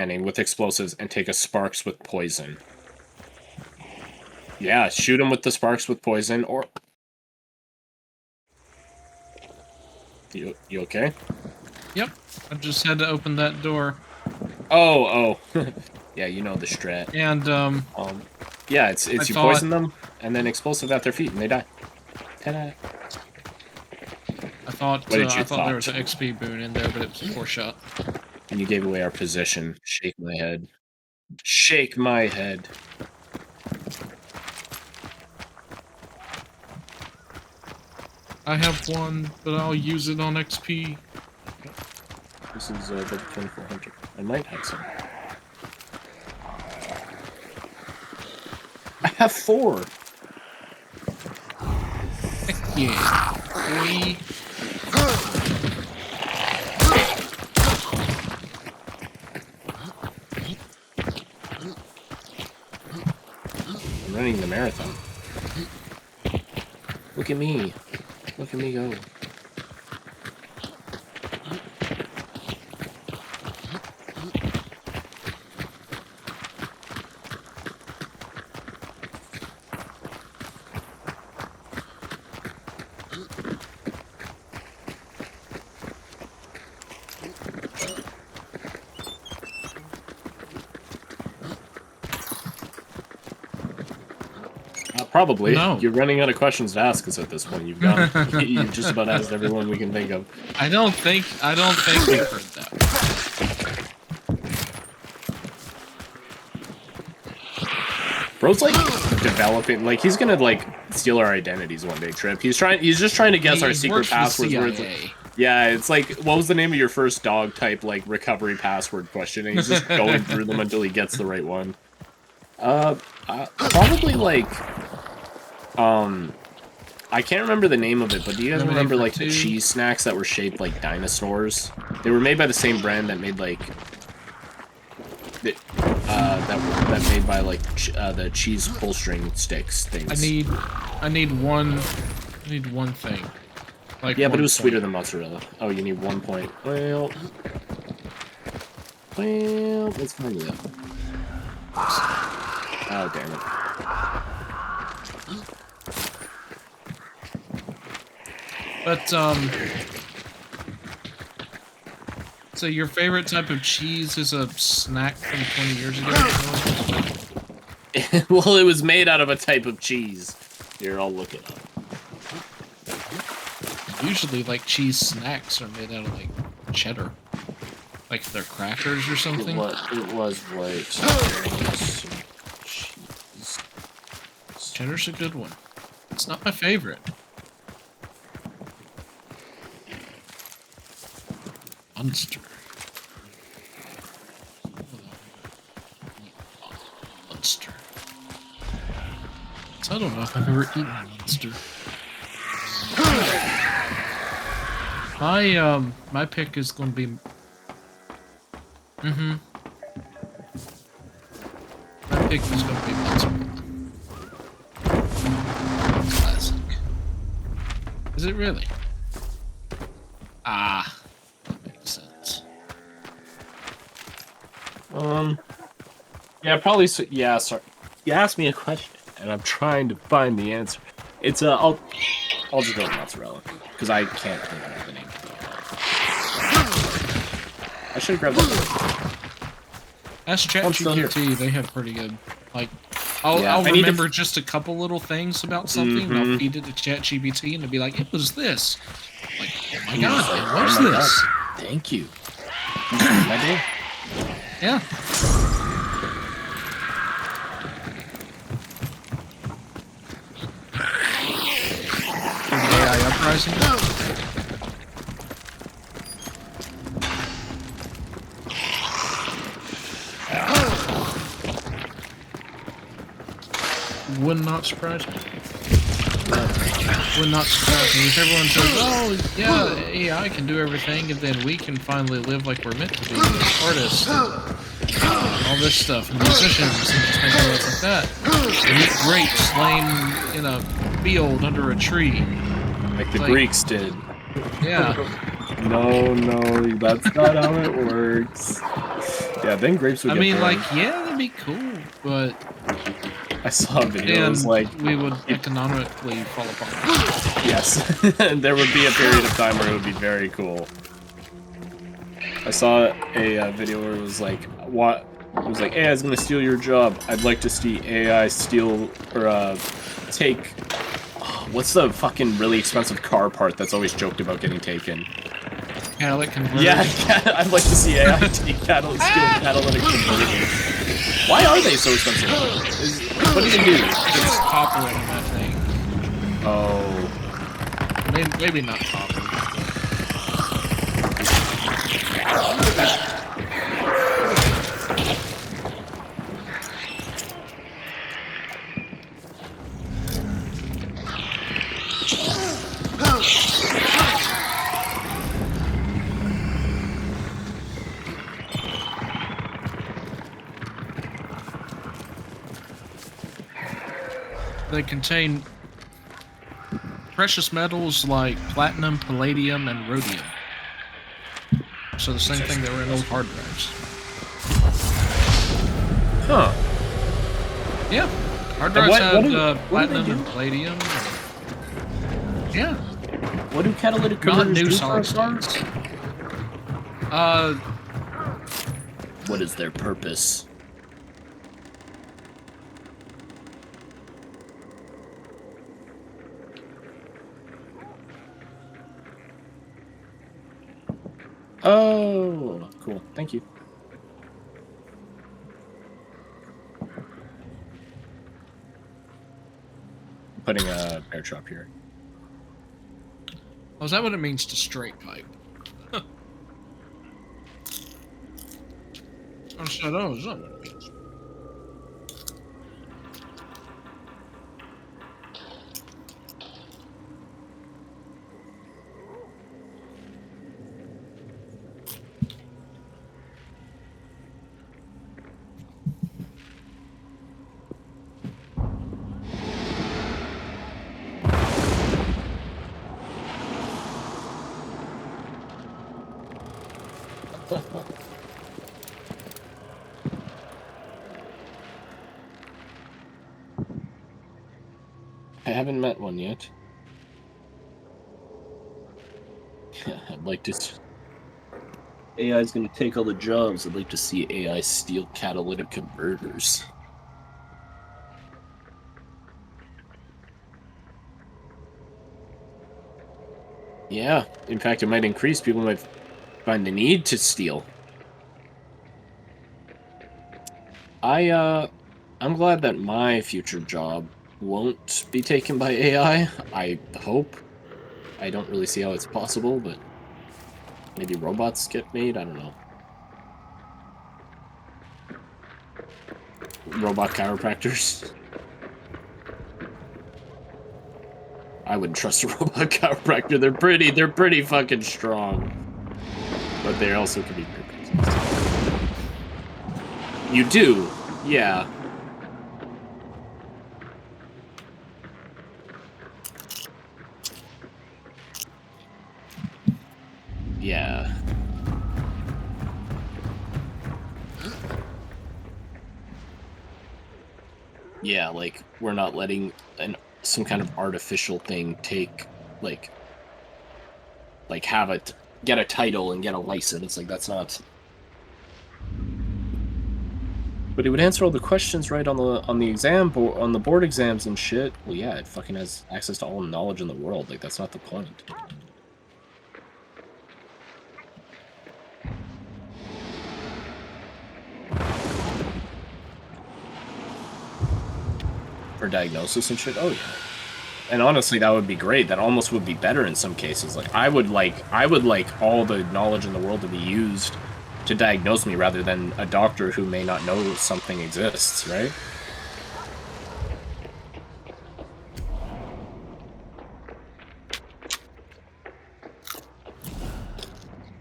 with explosives and take a sparks with poison. Yeah, shoot him with the sparks with poison, or... You okay? Yep. I just had to open that door. Oh. Yeah, you know the strat. And, yeah, it's you poison them, and then explosive at their feet, and they die. Ta-da. I thought there was an XP boon in there, but it was a poor shot. And you gave away our position. Shake my head. Shake my head. I have one, but I'll use it on XP. This is level 2400. I might have some. I have 4. Heck yeah, boy. I'm running the marathon. Look at me. Look at me go. Probably. No. You're running out of questions to ask us at this point. You've just about asked everyone we can think of. I don't think we've heard that. Bro's like developing, like he's gonna like steal our identities one day, Trip. He's just trying to guess our secret passwords. Yeah, it's like, what was the name of your first dog type like recovery password question? And he's just going through them until he gets the right one. Probably like I can't remember the name of it, but do you guys remember like the cheese snacks that were shaped like dinosaurs? They were made by the same brand that made like that made by like the cheese pull string sticks things. I need one thing. Like yeah, but it was sweeter than mozzarella. Oh, you need 1 point. Well, let's find it. Oh, damn it. But, so your favorite type of cheese is a snack from 20 years ago? Well, it was made out of a type of cheese. Here, I'll look it up. Usually, like, cheese snacks are made out of, like, cheddar. Like, they're crackers or something? It was like... Cheddar's a good one. It's not my favorite. Monster. Monster. So I don't know if I've ever eaten a monster. My pick is going to be... My pick is going to be monster. Classic. Is it really? Ah. That makes sense. Yeah, probably... Yeah, sorry. You asked me a question, and I'm trying to find the answer. It's, I'll just go with mozzarella, because I can't think of the name. I should have grabbed that. Ask ChatGPT, they have pretty good, like, I'll remember just a couple little things about something, and I'll feed it to ChatGPT, and it'll be like, it was this. Like, oh my god, it was this. God. Thank you. My day. Yeah. AI uprising. Would not surprise me. Would not surprise me. If everyone says, oh, yeah, AI can do everything, and then we can finally live like we're meant to be, artists, all this stuff, and musicians, and just make it like that. And eat grapes laying in a field under a tree. Like the Greeks did. Yeah. No, that's not how it works. Yeah, then grapes would I get mean, boring. like, yeah, that'd be cool, but... I saw a video, it was like... we would economically fall apart. Yes. There would be a period of time where it would be very cool. I saw a video where it was like, what? It was like, AI is gonna steal your job. I'd like to see AI steal, or, take... Oh, what's the fucking really expensive car part that's always joked about getting taken? Catalytic converters. Yeah, I'd like to see AI take steal catalytic converters. Why are they so expensive? What do you do? It's copper in that thing. Oh. Maybe not copper. They contain precious metals like platinum, palladium, and rhodium. So the same thing that were in old hard drives. Huh. Yeah. Hard drives have platinum and palladium. Yeah. What do catalytic Not converters new do solid for cars? states. What is their purpose? Oh, cool. Thank you. I'm putting a bear trap here. Oh, is that what it means to straight pipe? Oh, so that was not what it means. I haven't met one yet. I'd like to... AI is going to take all the jobs. I'd like to see AI steal catalytic converters. Yeah, in fact, it might increase. People might find the need to steal. I'm glad that my future job won't be taken by AI. I hope. I don't really see how it's possible, but maybe robots get made? I don't know. Robot chiropractors? I wouldn't trust a robot chiropractor. They're pretty fucking strong. But they also can be very. You do, yeah. Yeah. Yeah, like, we're not letting some kind of artificial thing take, like have it, get a title and get a license. Like, that's not... But it would answer all the questions right on the exam board, on the board exams and shit. Well, yeah, it fucking has access to all knowledge in the world. Like, that's not the point. For diagnosis and shit. Oh yeah. And honestly, that would be great. That almost would be better in some cases. Like, I would like all the knowledge in the world to be used to diagnose me rather than a doctor who may not know something exists, right?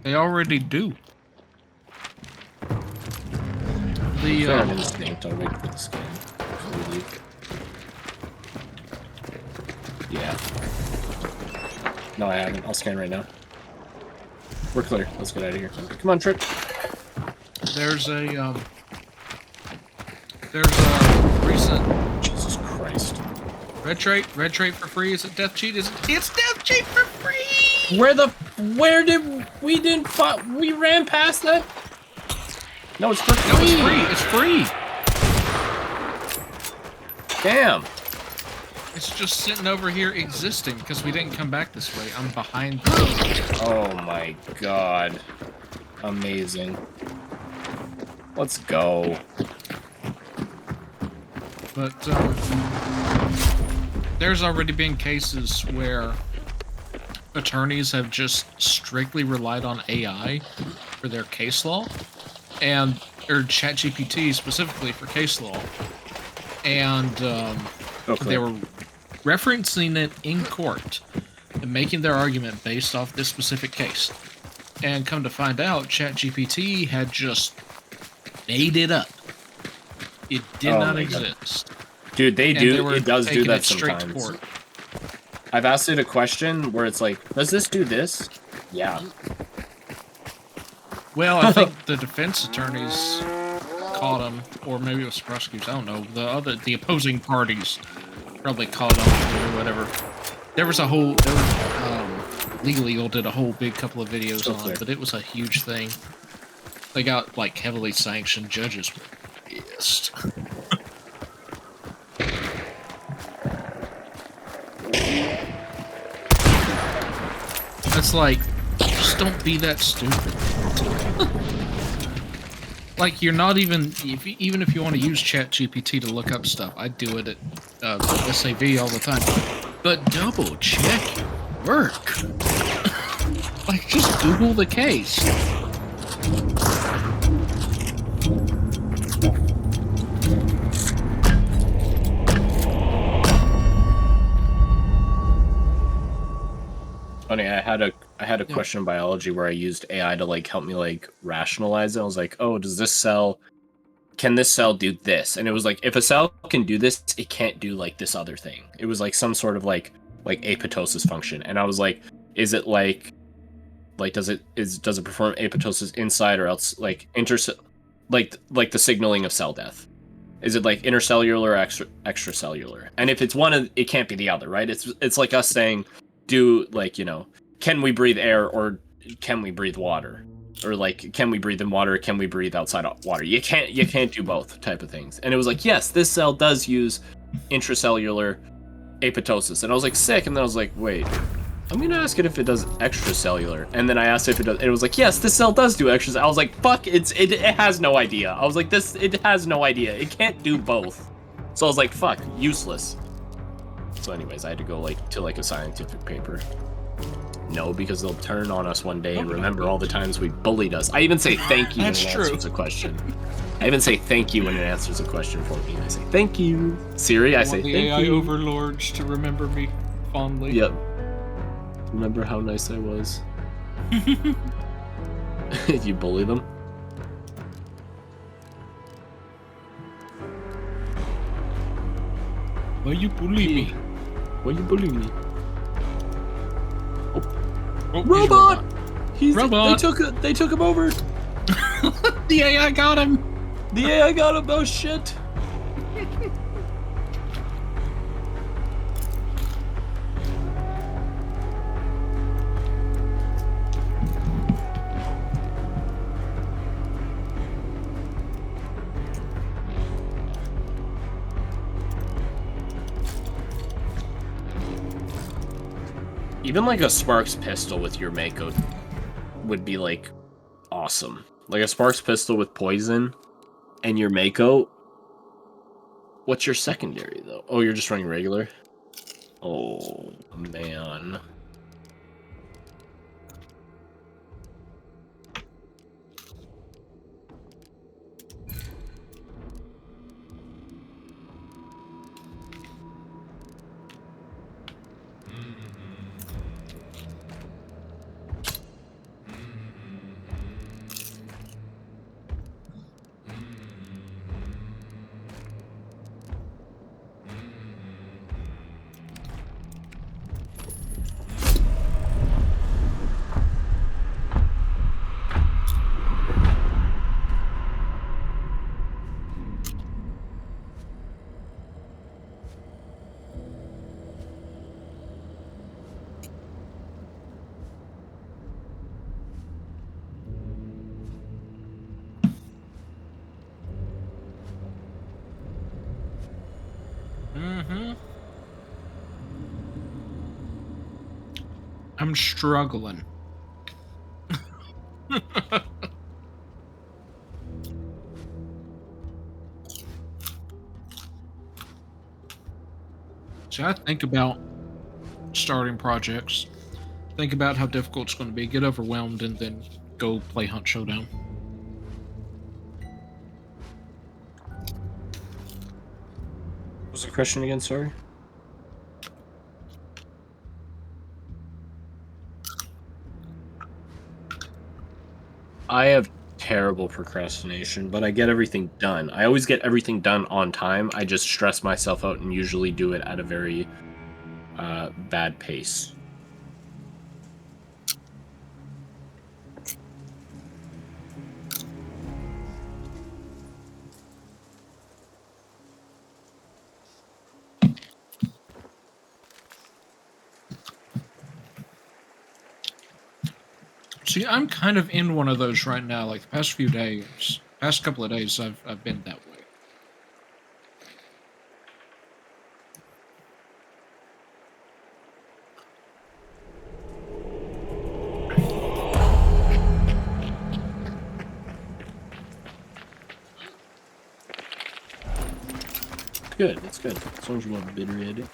They already do. The instinct. I'll wait for the scan. Yeah. No, I haven't. I'll scan right now. We're clear. Let's get out of here. Come on, Trip. there's a recent Jesus Christ. red trait for free. Is it death cheat? It's death cheat for free. We ran past that? No, it's for free. No, it's free. Damn. It's just sitting over here existing because we didn't come back this way. I'm behind. Oh my god. Amazing. Let's go. But there's already been cases where attorneys have just strictly relied on AI for their case law, or ChatGPT specifically for case law, and they were referencing it in court and making their argument based off this specific case. And come to find out, ChatGPT had just made it up. It did not exist. Dude, it does do that sometimes. I've asked it a question where it's like, does this do this? Yeah. Well, I think the defense attorneys caught him, or maybe it was the prosecutors, I don't know. The opposing parties probably caught him or whatever. There was Legal Eagle did a whole big couple of videos on it, but it was a huge thing. They got, like, heavily sanctioned. Judges were pissed. It's like, just don't be that stupid. Like, you're not even if you want to use ChatGPT to look up stuff, I do it at SAV all the time. But double check your work. Like, just Google the case. Funny, I had a question in biology where I used AI to like help me like rationalize it. I was like, oh, can this cell do this? And it was like, if a cell can do this, it can't do like this other thing. It was like some sort of like apoptosis function. And I was like, is it does it perform apoptosis inside or else like like the signaling of cell death? Is it like intercellular or extracellular? And if it's one, it can't be the other, right? It's like us saying, can we breathe air or can we breathe water? Or like, can we breathe in water? Or can we breathe outside of water? You can't do both type of things. And it was like, yes, this cell does use intracellular apoptosis. And I was like, sick. And then I was like, wait, I'm going to ask it if it does extracellular. And then I asked if it does, and it was like, yes, this cell does do extracellular. I was like, fuck, it has no idea. I was like, it has no idea. It can't do both. So I was like, fuck, useless. So anyways, I had to go to a scientific paper. No, because they'll turn on us one day and remember all the times we bullied us. I even say thank you when it answers a question. I even say thank you when it answers a question for me. I say thank you. Siri, I say thank you. The AI overlords to remember me fondly. Yep. Remember how nice I was. You bully them? Why you bully me? Why you bully me? Oh, robot! Robot! They took him over! The AI got him! The AI got him, oh shit! Even like a Sparks pistol with your Mako would be like awesome. Like a Sparks pistol with poison and your Mako. What's your secondary though? Oh, you're just running regular? Oh man. Mm-hmm. I'm struggling. So I think about starting projects, think about how difficult it's going to be, get overwhelmed, and then go play Hunt Showdown. What was the question again? Sorry. I have terrible procrastination, but I get everything done. I always get everything done on time. I just stress myself out and usually do it at a very bad pace. See, I'm kind of in one of those right now. Like the past few days, past couple of days, I've been that way. Good, that's good. As long as you want bitter at it.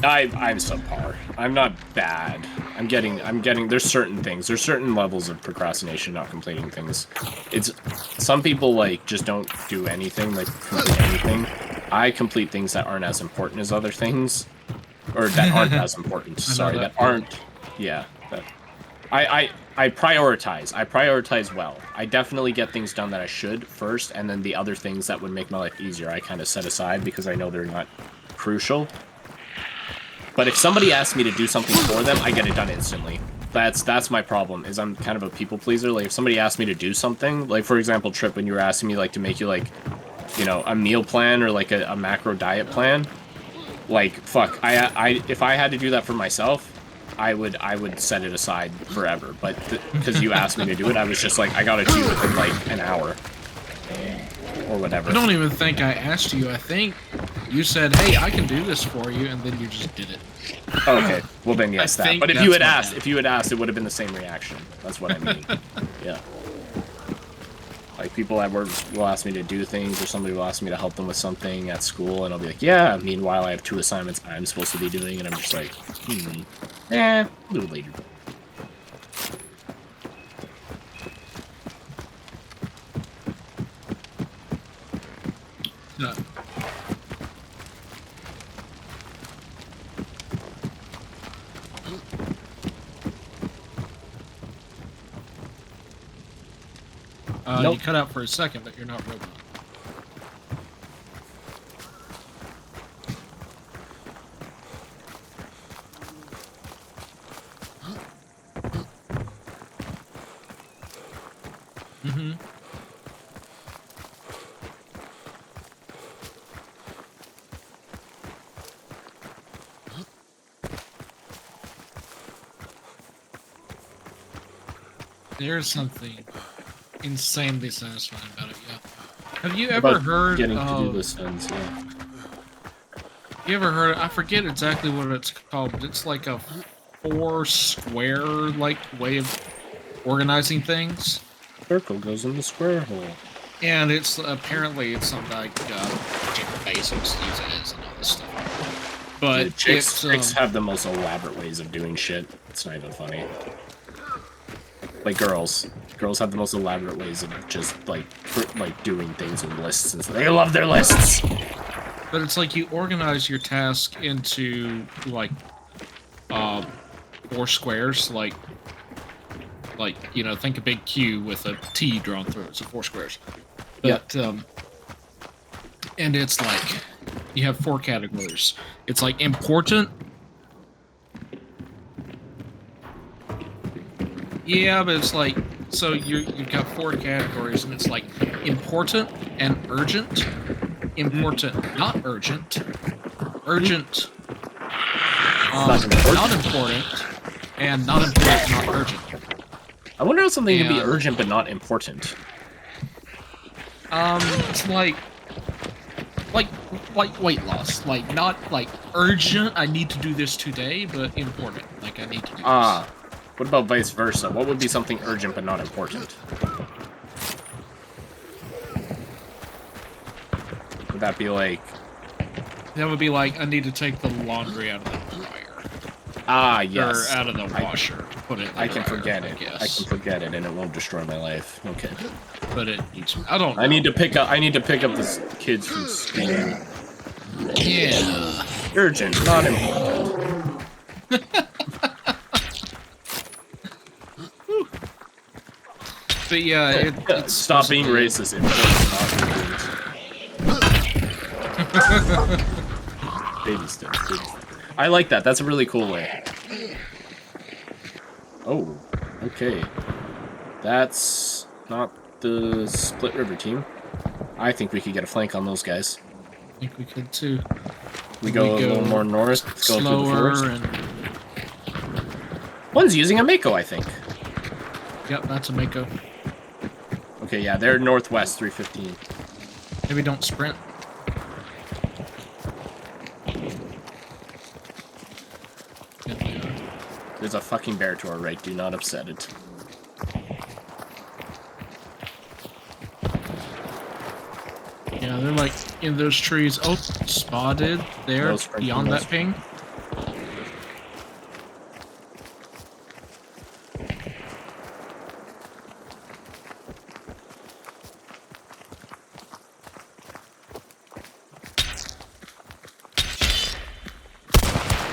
I'm subpar. I'm not bad. I'm getting there's certain things. There's certain levels of procrastination, not completing things. It's some people like just don't do anything, like complete anything. I complete things that aren't as important as other things. Or that aren't as important. Sorry, that aren't yeah. That I prioritize. I prioritize well. I definitely get things done that I should first, and then the other things that would make my life easier I kind of set aside because I know they're not crucial. But if somebody asks me to do something for them, I get it done instantly. That's my problem, is I'm kind of a people pleaser. Like, if somebody asks me to do something, like, for example, Trip, when you were asking me, like, to make you, like, you know, a meal plan or, like, a macro diet plan, like, fuck, if I had to do that for myself, I would set it aside forever. But because you asked me to do it, I was just like, I gotta do it within, like, an hour. Or whatever. I don't even think I asked you. I think you said, "Hey, I can do this for you," and then you just did it. Okay, well then yes, that. But if you had asked, it would have been the same reaction. That's what I mean. Yeah. Like people at work will ask me to do things, or somebody will ask me to help them with something at school, and I'll be like, "Yeah." Meanwhile, I have 2 assignments I'm supposed to be doing, and I'm just like, a little later. No. Nope. You cut out for a second, but you're not robot. Mm-hmm. There's something insanely satisfying about it, yeah. Have you ever heard getting to do this ends, yeah. You ever heard, I forget exactly what it's called, but it's like a 4 square like way of organizing things. Circle goes in the square hole. And it's apparently it's something like Jeff Bezos uses and all this stuff. But dude, chicks have the most elaborate ways of doing shit. It's not even funny. Like girls have the most elaborate ways of just like doing things in lists and stuff. They love their lists. But it's like you organize your task into like 4 squares, like you know, think a big Q with a T drawn through it, so 4 squares. But and it's like you have 4 categories. It's like important. Yeah, but it's like, so you've got 4 categories, and it's like important and urgent, important, not urgent, urgent, not important, And not important, not urgent. I wonder how something can be urgent but not important. It's like weight loss. Like, not, like, urgent, I need to do this today, but important. Like, I need to do this. What about vice versa? What would be something urgent but not important? Would that be like... That would be like, I need to take the laundry out of the dryer. Ah, yes. Or out of the washer. Put it in the I can dryer, forget it. I can forget it, and it won't destroy my life. Okay. But it needs... I don't know. I need to pick up the kids from school. Yeah. Urgent, not important. But yeah, it's stop being racist. Baby steps. I like that. That's a really cool way. Oh, okay. That's not the Split River team. I think we could get a flank on those guys. I think we could too. We go a little more north. Let's go through the forest. And... One's using a Mako, I think. Yep, that's a Mako. Okay, yeah, they're northwest 315. Maybe don't sprint. There's a fucking bear to our right. Do not upset it. Yeah, they're like in those trees. Oh, spotted there beyond that ping.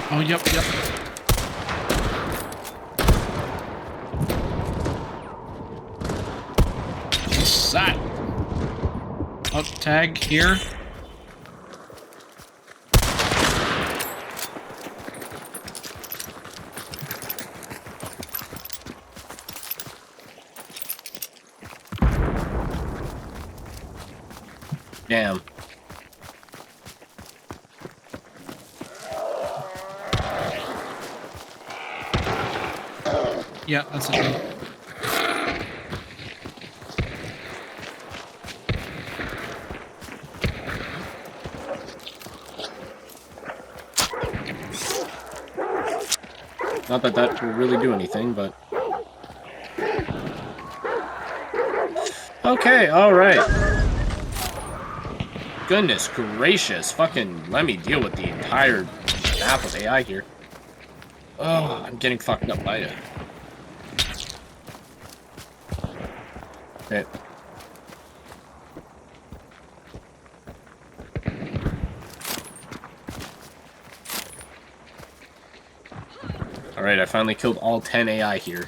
Oh, yep. What's that? Up tag here. Damn. Yeah, that's it. Not that that will really do anything, but... Okay, alright. Goodness gracious, fucking let me deal with the entire map of AI here. Oh, I'm getting fucked up by it. Okay. Alright, I finally killed all 10 AI here.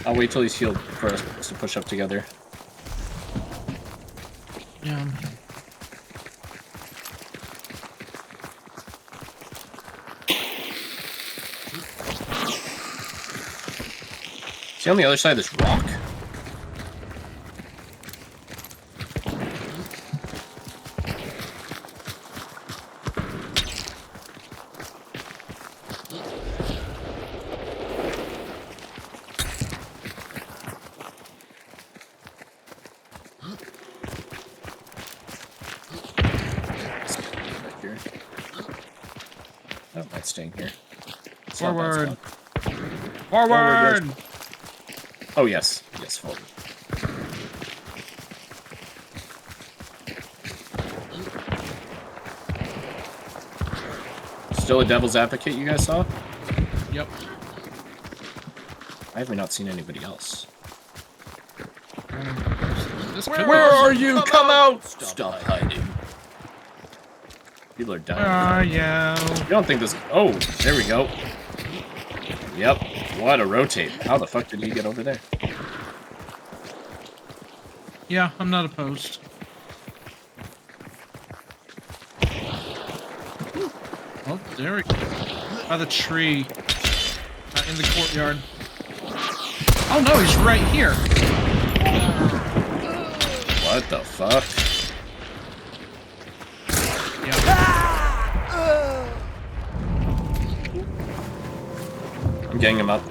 I'll wait till he's healed for us to push up together. Yeah. See on the other side of this rock? Oh, that's staying here. Forward! Forward! Oh, yes. Yes, forward. Still a devil's advocate you guys saw? Yep. I have not seen anybody else. Where are you? Come out! Stop hiding. People are dying. Where are you? You don't think this... Oh, there we go. Yep. What a rotate. How the fuck did he get over there? Yeah, I'm not opposed. Oh, there we go. By the tree. In the courtyard. Oh no, he's right here. What the fuck? Yeah. I'm getting him up.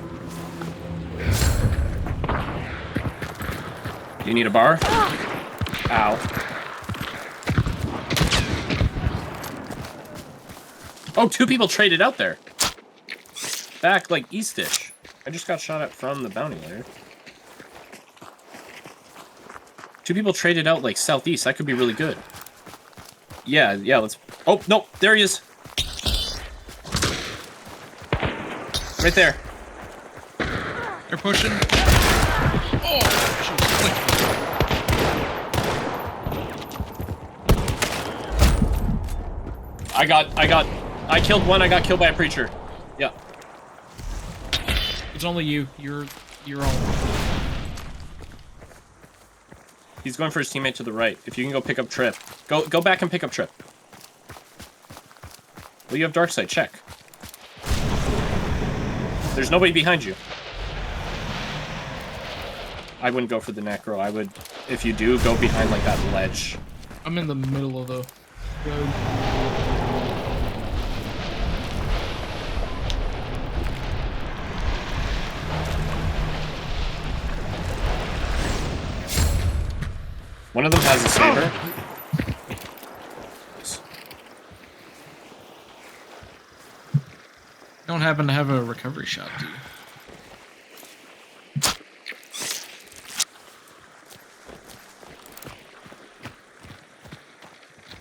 Do you need a bar? Ow. Oh, 2 people traded out there. Back, like, east-ish. I just got shot at from the bounty layer. 2 people traded out, like, southeast. That could be really good. Yeah, let's... Oh, no, there he is. Right there. They're pushing. Oh, I killed one, I got killed by a preacher. Yeah. It's only you. You're all. He's going for his teammate to the right. If you can go pick up Trip. Go back and pick up Trip. Well, you have dark side, check. There's nobody behind you. I wouldn't go for the necro. I would, if you do, go behind like that ledge. I'm in the middle of the road. One of them has a saber. Don't happen to have a recovery shot, do you?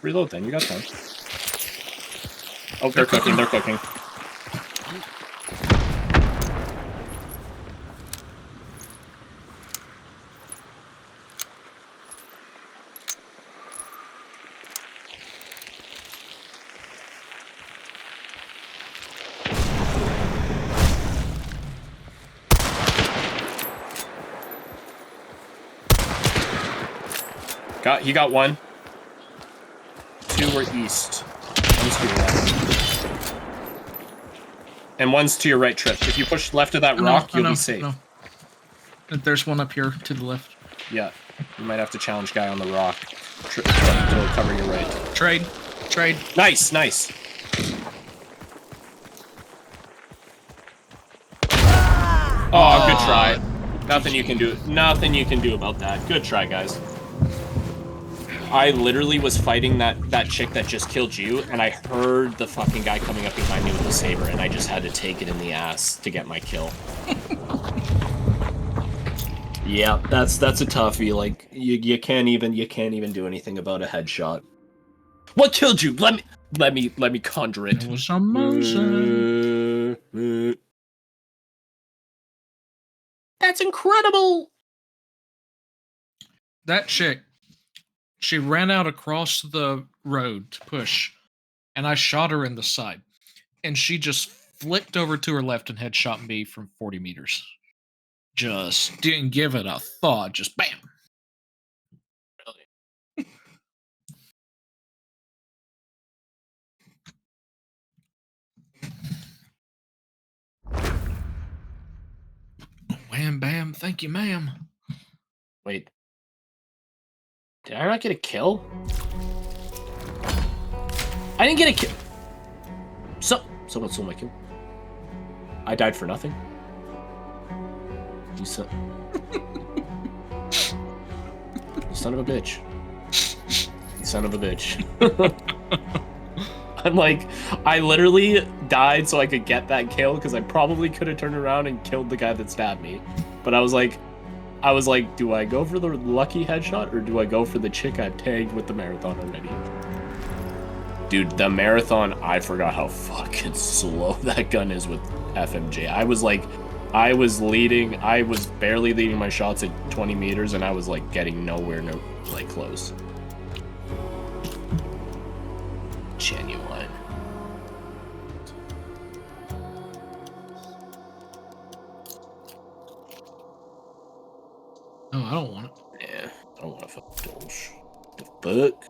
Reload then, you got time. Oh, they're cooking, they're cooking. He got one. 2 were east. One's to your left. And one's to your right, Trip. If you push left of that rock, you'll be safe. No. There's one up here to the left. Yeah. You might have to challenge guy on the rock. Trip to cover your right. Trade. Nice. Oh, good try. Nothing you can do about that. Good try, guys. I literally was fighting that chick that just killed you, and I heard the fucking guy coming up behind me with the saber, and I just had to take it in the ass to get my kill. Yeah, that's a toughie. Like you can't even do anything about a headshot. What killed you? Let me conjure it. It was a motion. That's incredible. That chick. She ran out across the road to push, and I shot her in the side. And she just flicked over to her left and headshot me from 40 meters. Just didn't give it a thought, just bam. Wham bam, thank you, ma'am. Wait. Did I not get a kill? I didn't get a kill. Someone stole my kill. I died for nothing. You son of a bitch. You son of a bitch. I'm like, I literally died so I could get that kill because I probably could have turned around and killed the guy that stabbed me. But I was like, do I go for the lucky headshot or do I go for the chick I've tagged with the marathon already? Dude, the marathon, I forgot how fucking slow that gun is with FMJ. I was barely leading my shots at 20 meters and I was like getting nowhere close. Genuine. No, I don't want it. Yeah, I don't want to fuck those. The fuck?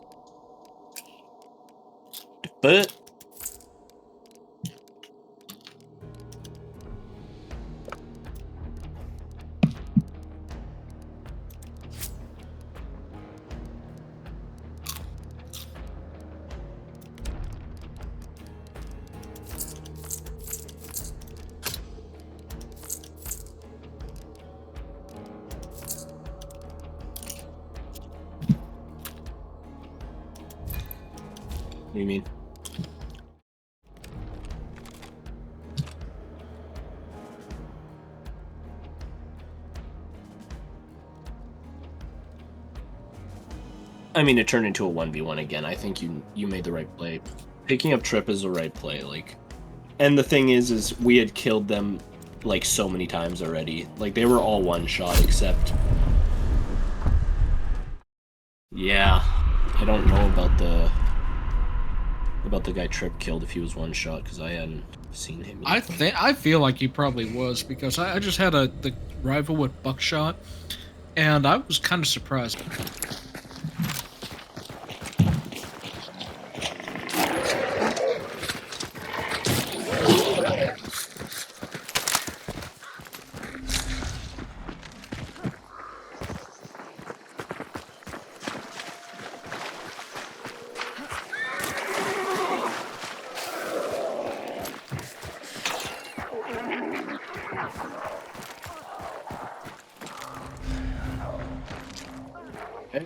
do you mean? I mean, it turned into a 1v1 again. I think you made the right play. Picking up Trip is the right play. Like, and the thing is we had killed them like so many times already. Like, they were all one shot except. Yeah, I don't know about the guy Trip killed if he was one shot because I hadn't seen him yet. I feel like he probably was because I just had the rival with buckshot, and I was kind of surprised. Okay.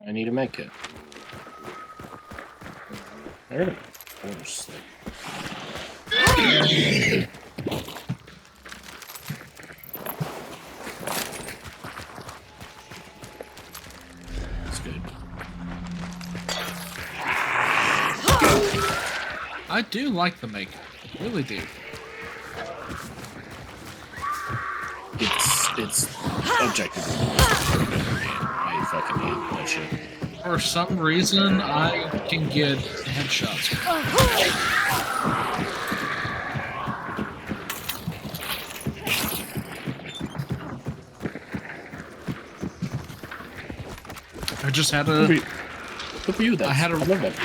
I need to make it. There, of course. That's good. I do like the makeup. I really do. It's objectively. I fucking hate that shit. For some reason, I can get headshots. I just had a. Good for you. I had a. I love that.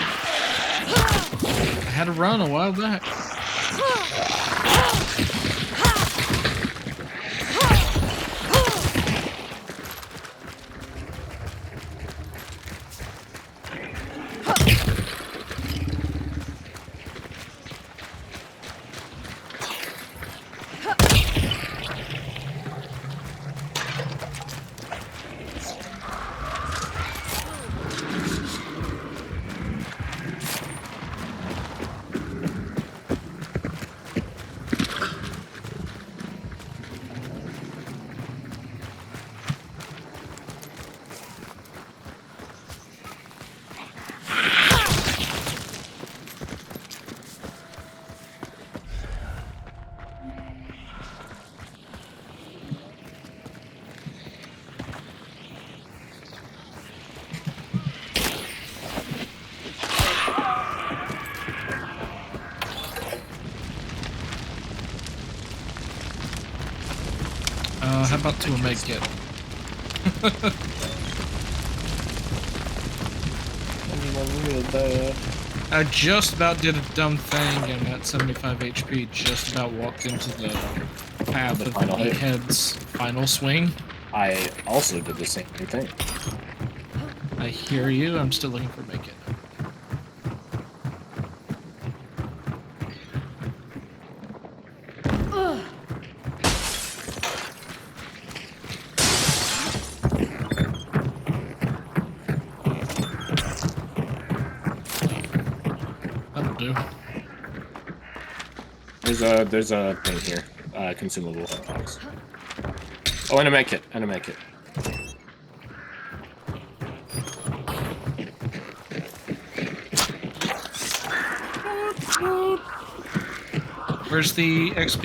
I had a run a while back. How about to a med kit? I just about did a dumb thing and at 75 HP just about walked into the path of the Meathead's final swing. I also did the same thing. I hear you. I'm still looking for make it. There's a thing here. Consumable box. Oh, and a med kit. And a med kit. Where's the XP?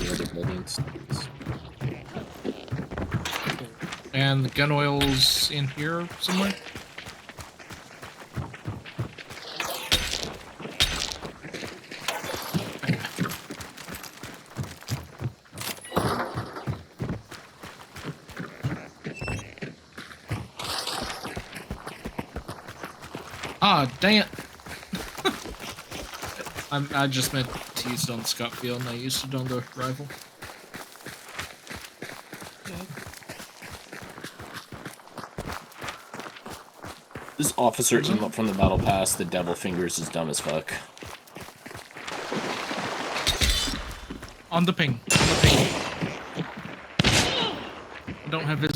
The other buildings. And the gun oil's in here somewhere? Ah, dang it. I just meant to use it on the Scott field and I used it on the rifle. This officer came up from the battle pass. The devil fingers is dumb as fuck. On the ping. On the ping. I don't have his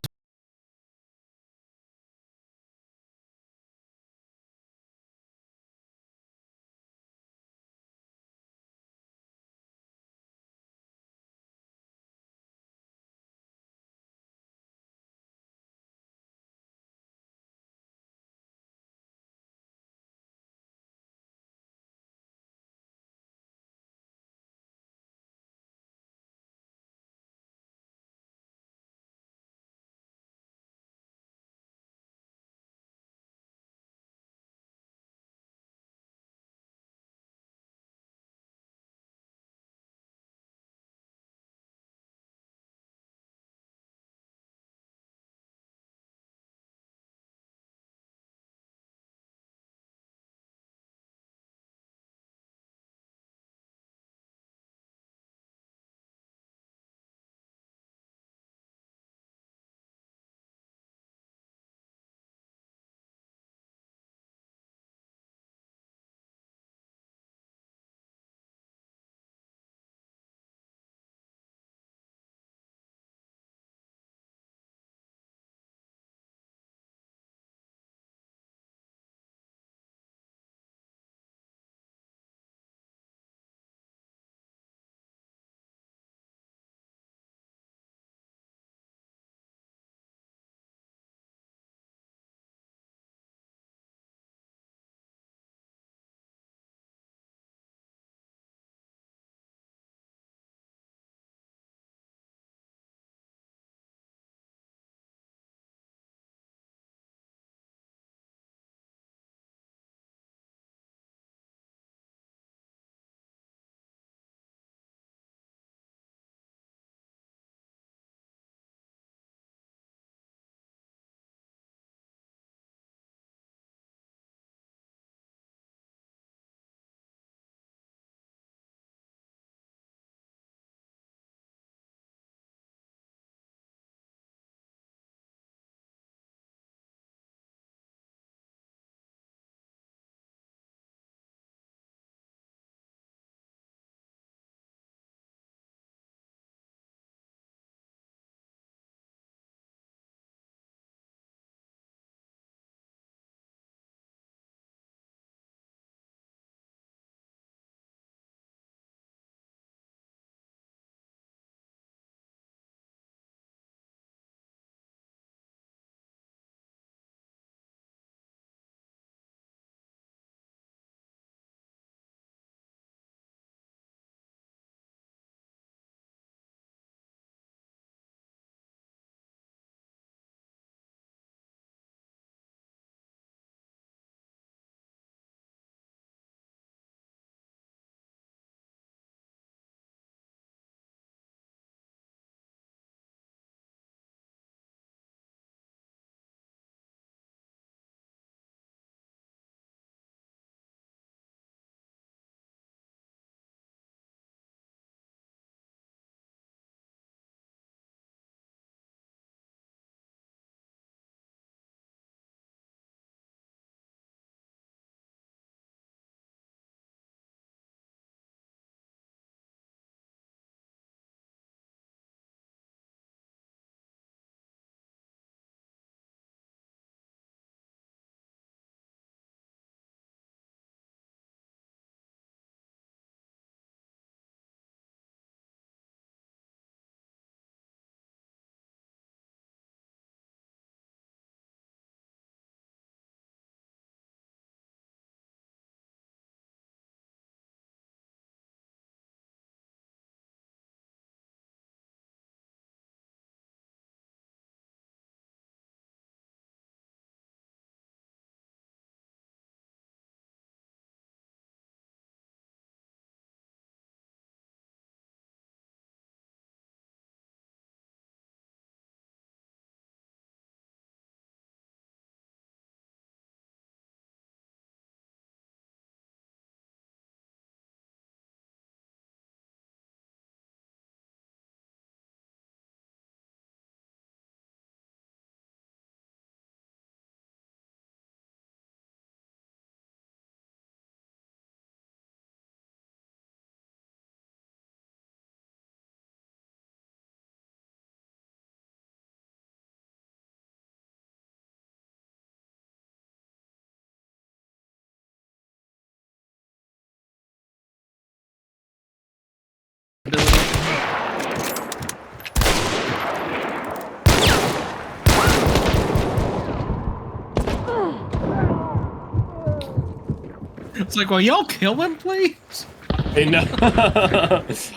It's like, well, y'all kill him, please? Hey, no.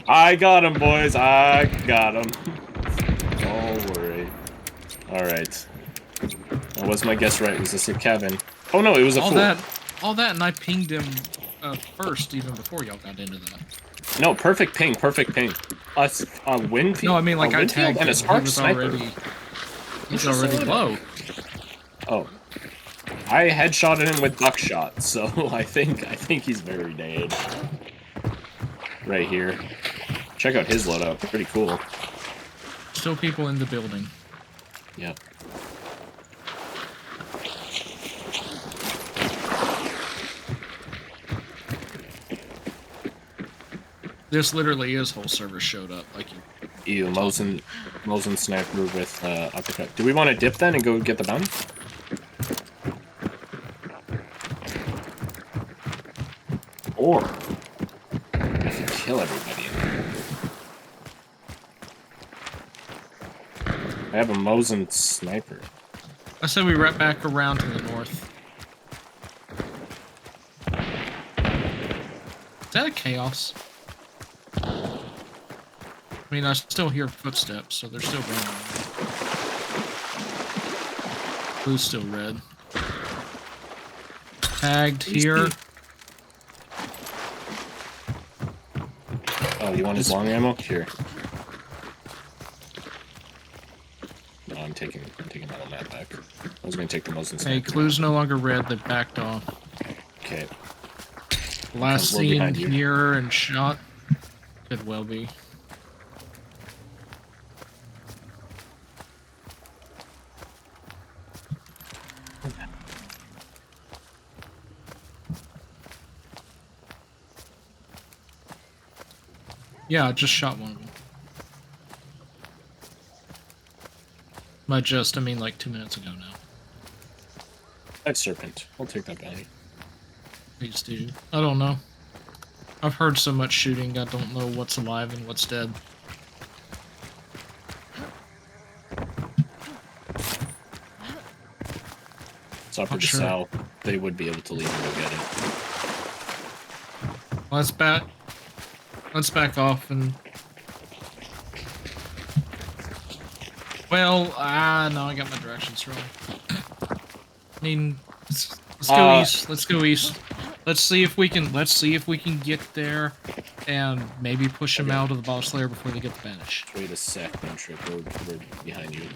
I got him, boys. I got him. Don't worry. Alright. Was my guess right? Was this a Kevin? Oh no, it was a fool. All that, and I pinged him first, even before y'all got into that. No, perfect ping, perfect ping. A Winfield. No, I mean, like, I tagged and a him. Spark sniper. He's already low. Oh. I headshotted him with buckshot, so I think he's very dead. Right here. Check out his loadout. Pretty cool. Still people in the building. Yep. This literally is whole server showed up. Like you. Mosin sniper with uppercut. Do we want to dip then and go get the bounty? Or if you kill everybody in there. I have a Mosin sniper. I said we wrap back around to the north. Is that a chaos? I mean, I still hear footsteps, so they're still running. Blue's still red. Tagged here. Oh, you want his long ammo? Here. No, I'm taking that on that back. I was gonna take the Mosin sniper. Hey, Clue's no longer red. They backed off. Okay. Last seen here and shot. Could well be. Yeah, I just shot one of them. By just, I mean like 2 minutes ago now. That's Serpent. I'll take that bounty. Please do. I don't know. I've heard so much shooting, I don't know what's alive and what's dead. It's upper to south. They would be able to leave and go get it. Let's back off and... Well, no, I got my directions wrong. I mean, let's go east. Let's go east. Let's see if we can get there and maybe push them out of the boss lair before they get the banish. Wait a second, Trip. We're behind you.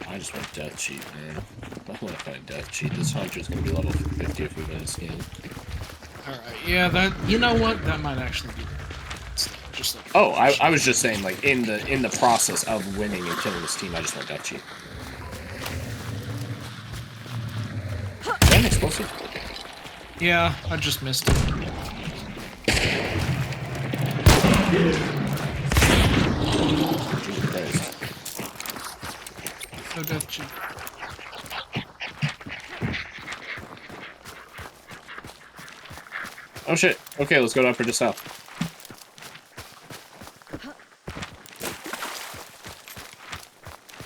I just want death cheat, man. I want to find death cheat. This hunter's gonna be level 50 if we win this game. Alright, yeah, that, you know what? That might actually be just like... Oh, I was just saying, like, in the process of winning and killing this team, I just want death cheat. Is that an explosive? Yeah, I just missed it. Jesus Christ. No death cheat. Oh shit. Okay, let's go to upper to south.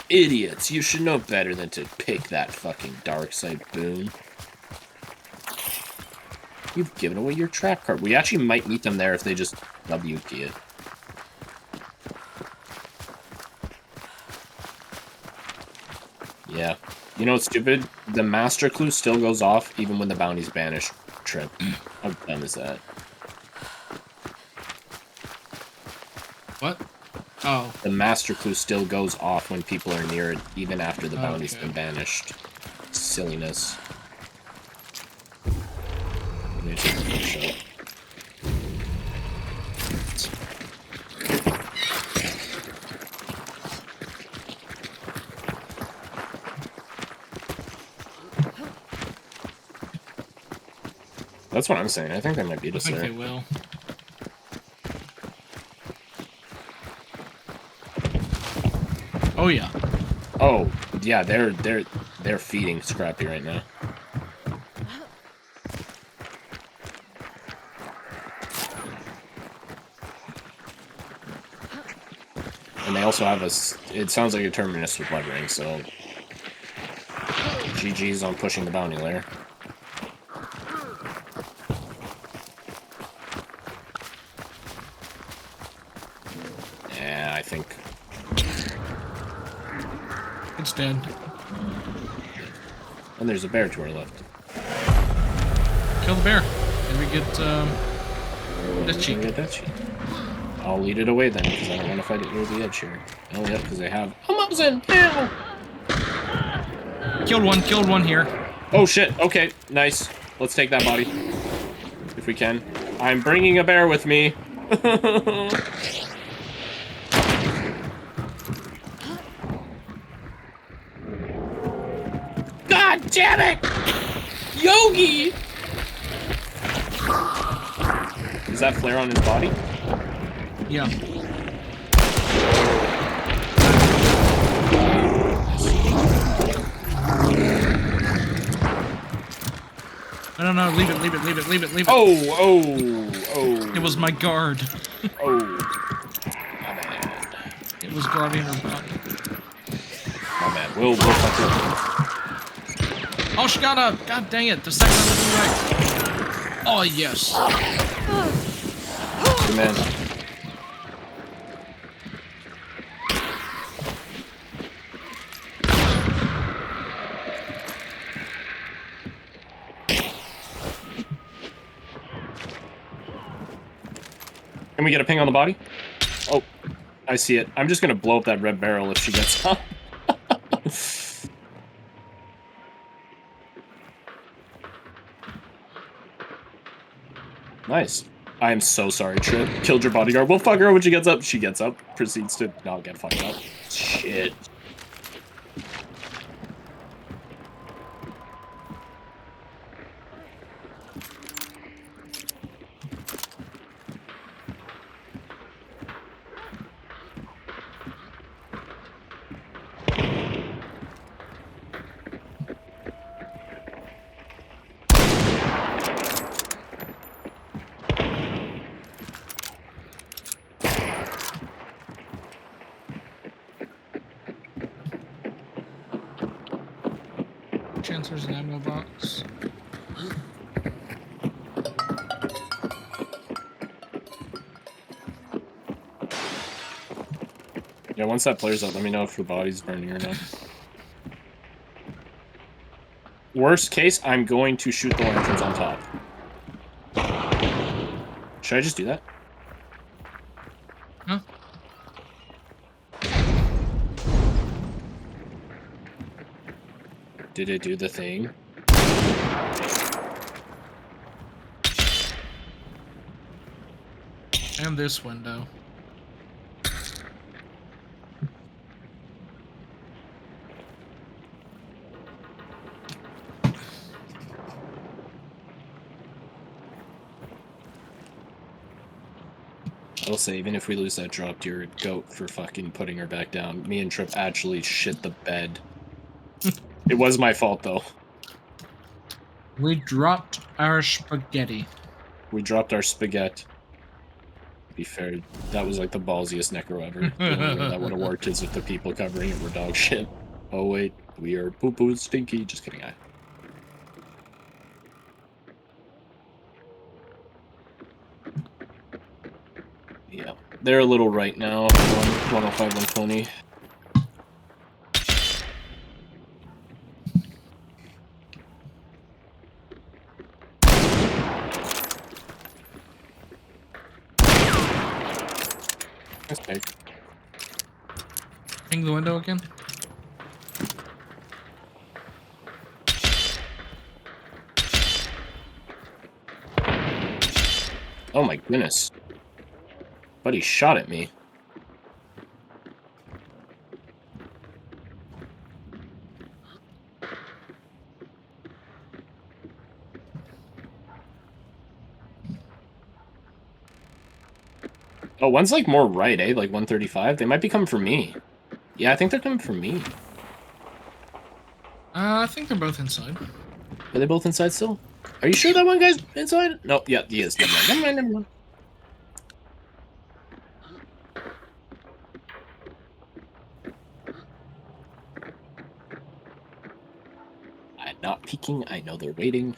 Idiots, you should know better than to pick that fucking dark side boon. You've given away your trap card. We actually might meet them there if they just WP it. Yeah. You know what's stupid? The master clue still goes off even when the bounty's banished. Trip. How dumb is that? What? Oh. The master clue still goes off when people are near it, even after the bounty's been banished. Silliness. Let me take a quick shot. That's what I'm saying. I think they might beat us there. I think they will. Oh yeah. Oh yeah, they're feeding Scrappy right now. And they also have a. It sounds like a Terminus with levering, so GG's on pushing the bounty layer. Yeah, I think. It's dead. And there's a bear to our left. Kill the bear. And we get, Death Cheek. Death Cheek. I'll lead it away then, because I don't want to fight it near the edge here. Oh, yeah, because they have a Mosin! Ow! Killed one here. Oh, shit. Okay, nice. Let's take that body. If we can. I'm bringing a bear with me. God damn it! Yogi! Is that flare on his body? Yeah. No, leave it. Oh. It was my guard. Oh. My bad. It was guarding her body. My bad. We'll fuck it. Oh, she got up! God dang it, the second one was right. Oh, yes. Good man. Can we get a ping on the body? Oh, I see it. I'm just gonna blow up that red barrel if she gets up. Nice. I am so sorry, Trip. Killed your bodyguard. We'll fuck her when she gets up. She gets up. Proceeds to not get fucked up. Shit. Chance there's an ammo box. Yeah, once that player's up, let me know if your body's burning or not. Worst case, I'm going to shoot the lanterns on top. Should I just do that? Huh? Did it do the thing? And this window. I'll say, even if we lose that drop, you're a goat for fucking putting her back down. Me and Trip actually shit the bed. It was my fault, though. We dropped our spaghetti. We dropped our spaghetti. To be fair, that was like the ballsiest necro ever. The only way that would have worked is if the people covering it were dog shit. Oh wait, we are poo-poo stinky. Just kidding, Yeah, they're a little right now. 105, 120. Nice take. Ping the window again. Oh my goodness. Buddy shot at me. Oh, one's like more right, eh? Like 135. They might be coming for me. Yeah, I think they're coming for me. I think they're both inside. Are they both inside still? Are you sure that one guy's inside? No, yeah, he is. Never mind, never mind. not peeking. I know they're waiting.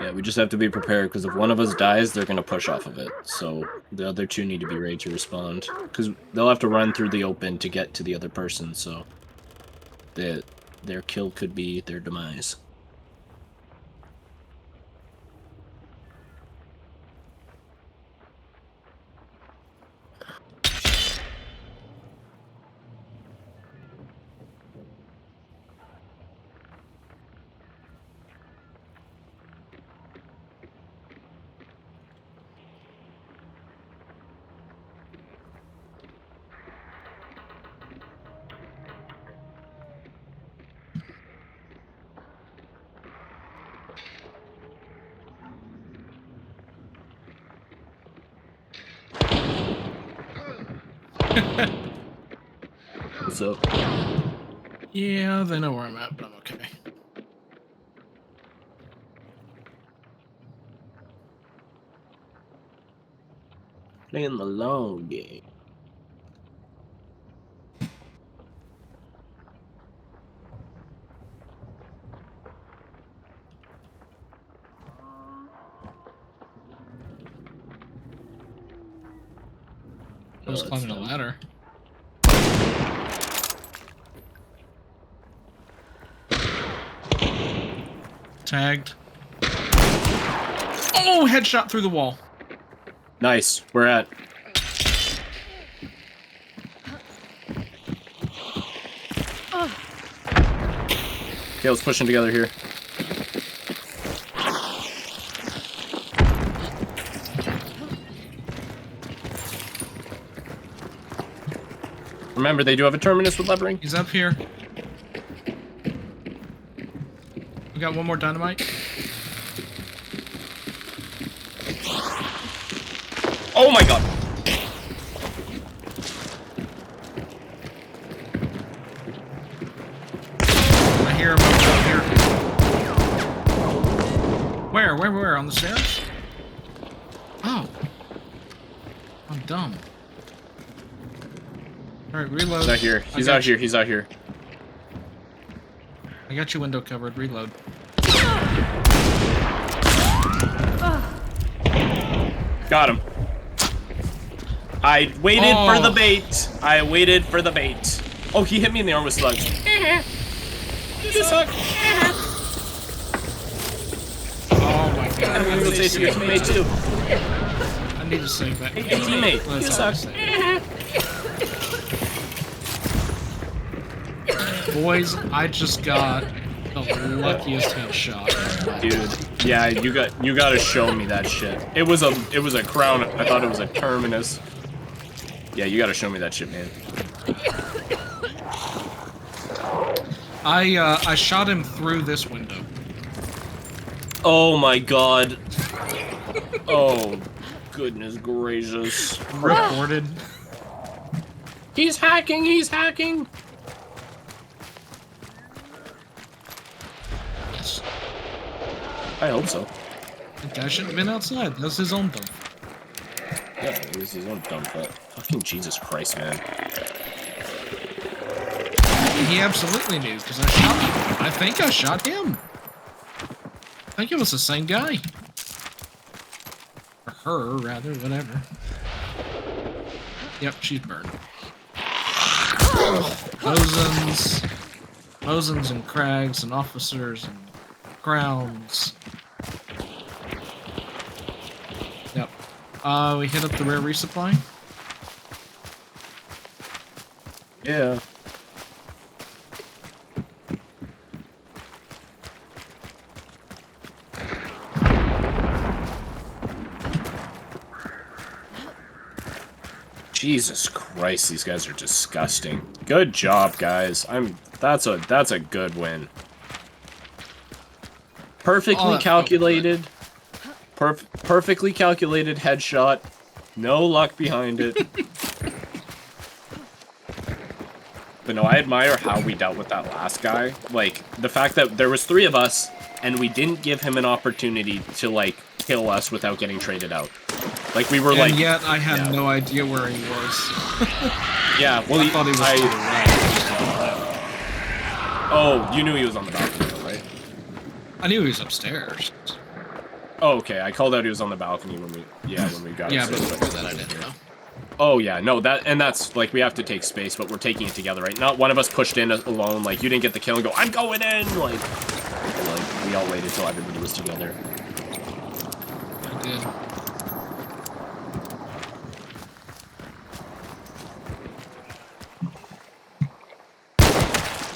Yeah, we just have to be prepared, because if one of us dies, they're going to push off of it. So the other two need to be ready to respond, because they'll have to run through the open to get to the other person, so their kill could be their demise. What's up? Yeah, they know where I'm at, but I'm okay. Playing the long game. I was climbing a ladder. Tagged. Oh, headshot through the wall. Nice. We're at. Okay, let's push them together here. Remember, they do have a terminus with levering. He's up here. We got one more dynamite. Oh my god! I hear him up here. Where? On the stairs? Oh. I'm dumb. Alright, reload. He's out here. He's out here. He's out here. I got you window covered. Reload. Got him. I waited for the bait. I waited for the bait. Oh, he hit me in the arm with slugs. You suck. Oh my god. I'm gonna go say to your teammate too. I need to save that. Hey, teammate, you suck. Boys, I just got the luckiest headshot. Dude, yeah, you gotta show me that shit. It was a crown. I thought it was a terminus. Yeah, you gotta show me that shit, man. I shot him through this window. Oh my god. Oh, goodness gracious. Reported. He's hacking, he's hacking. Yes. I hope so. The guy shouldn't have been outside. That was his own dump. Yeah, it was his own dumb fuck. Fucking Jesus Christ, man. He absolutely knew, because I shot him. I think I shot him. I think it was the same guy. Or her, rather, whatever. Yep, she's burned. Bosons and crags and officers and crowns. We hit up the rare resupply. Yeah. Jesus Christ, these guys are disgusting. Good job, guys. That's a good win. Perfectly calculated. Perfectly calculated headshot. No luck behind it. But no, I admire how we dealt with that last guy. Like, the fact that there was 3 of us, and we didn't give him an opportunity to, like, kill us without getting traded out. Like, we were like... And yet, I had no idea where he was. Yeah, well, I thought he was Oh, you knew he was on the balcony, though, right? I knew he was upstairs. Oh, okay. I called out he was on the balcony when we got yeah, upstairs. but before that I didn't know. Oh, yeah, no, that's, like, we have to take space, but we're taking it together, right? Not one of us pushed in alone, like, you didn't get the kill and go, I'm going in! Like, we all waited till everybody was together. I did.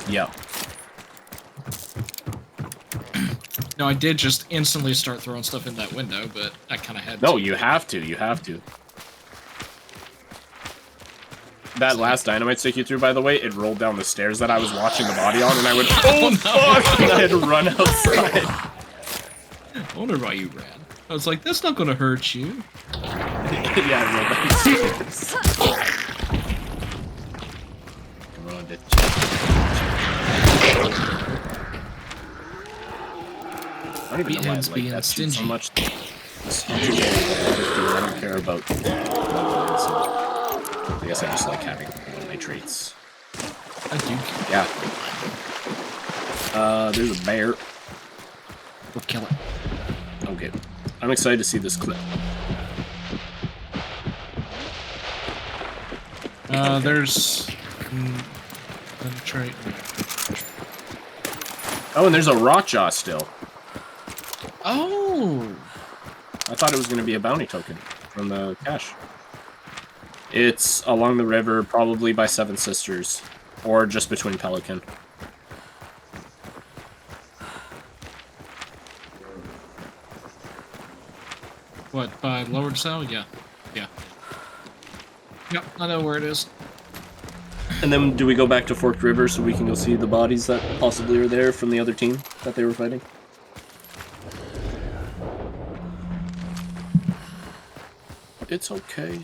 Yeah. No, I did just instantly start throwing stuff in that window, but I kind of had to. No, you have to. You have to. That last dynamite stick you threw, by the way, it rolled down the stairs that I was watching the body on, and I went, oh, no. Fuck! And I had to run outside. I wonder why you ran. I was like, that's not gonna hurt you. Yeah, I rolled down the stairs. Come on, bitch. I don't even know why I like that shit so much. I don't care about I guess I just like having one of my traits. I do. Yeah. There's a bear. We'll kill it. Okay. I'm excited to see this clip. There's a trait. Oh, and there's a rockjaw still. Oh! I thought it was going to be a bounty token from the cache. It's along the river, probably by Seven Sisters, or just between Pelican. What, by Lowered Cell? Yeah. Yeah. Yep, I know where it is. And then do we go back to Forked River so we can go see the bodies that possibly are there from the other team that they were fighting? It's okay.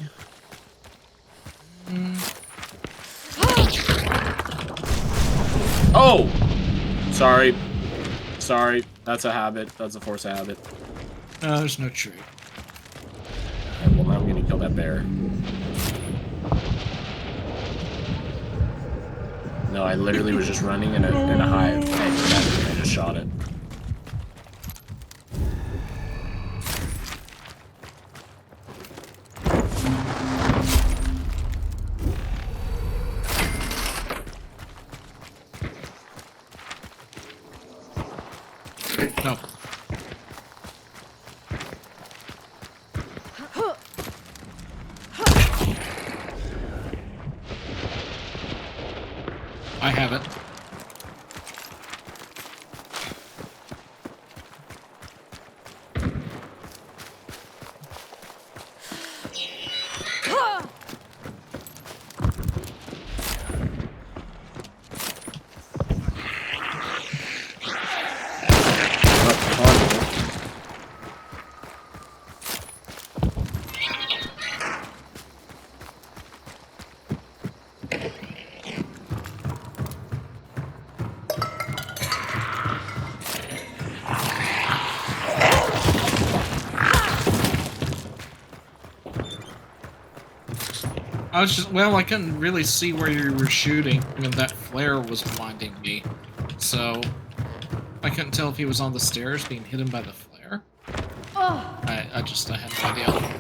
Oh! Sorry. Sorry. That's a habit. That's a force habit. No, there's no tree. Okay, well, now I'm gonna kill that bear. No, I literally was just running in a hive, and I just shot it. No. I have it. I was just, well, I couldn't really see where you were shooting. I mean, that flare was blinding me. So, I couldn't tell if he was on the stairs being hidden by the flare. Oh. I had no idea.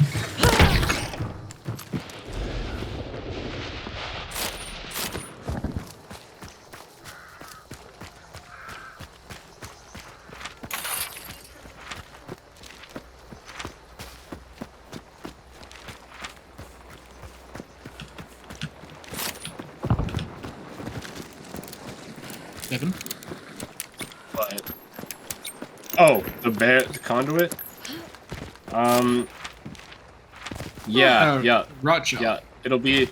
Evan. What? Oh, the conduit? Yeah. Racha. Yeah, it'll be...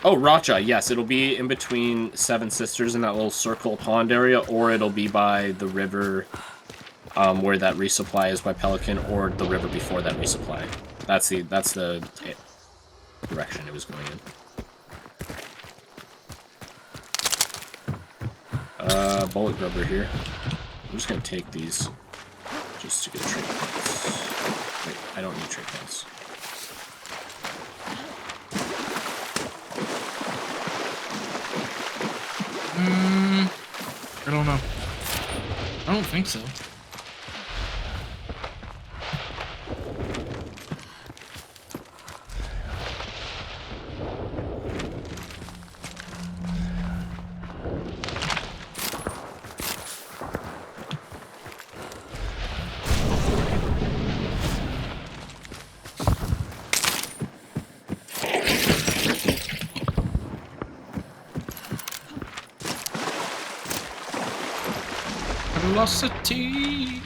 Oh, Racha, yes. It'll be in between Seven Sisters in that little circle pond area, or it'll be by the river where that resupply is by Pelican, or the river before that resupply. That's the direction it was going in. Bullet grubber here. I'm just gonna take these just to get trait points. Wait, I don't need trait points. I don't know. I don't think so. Velocity.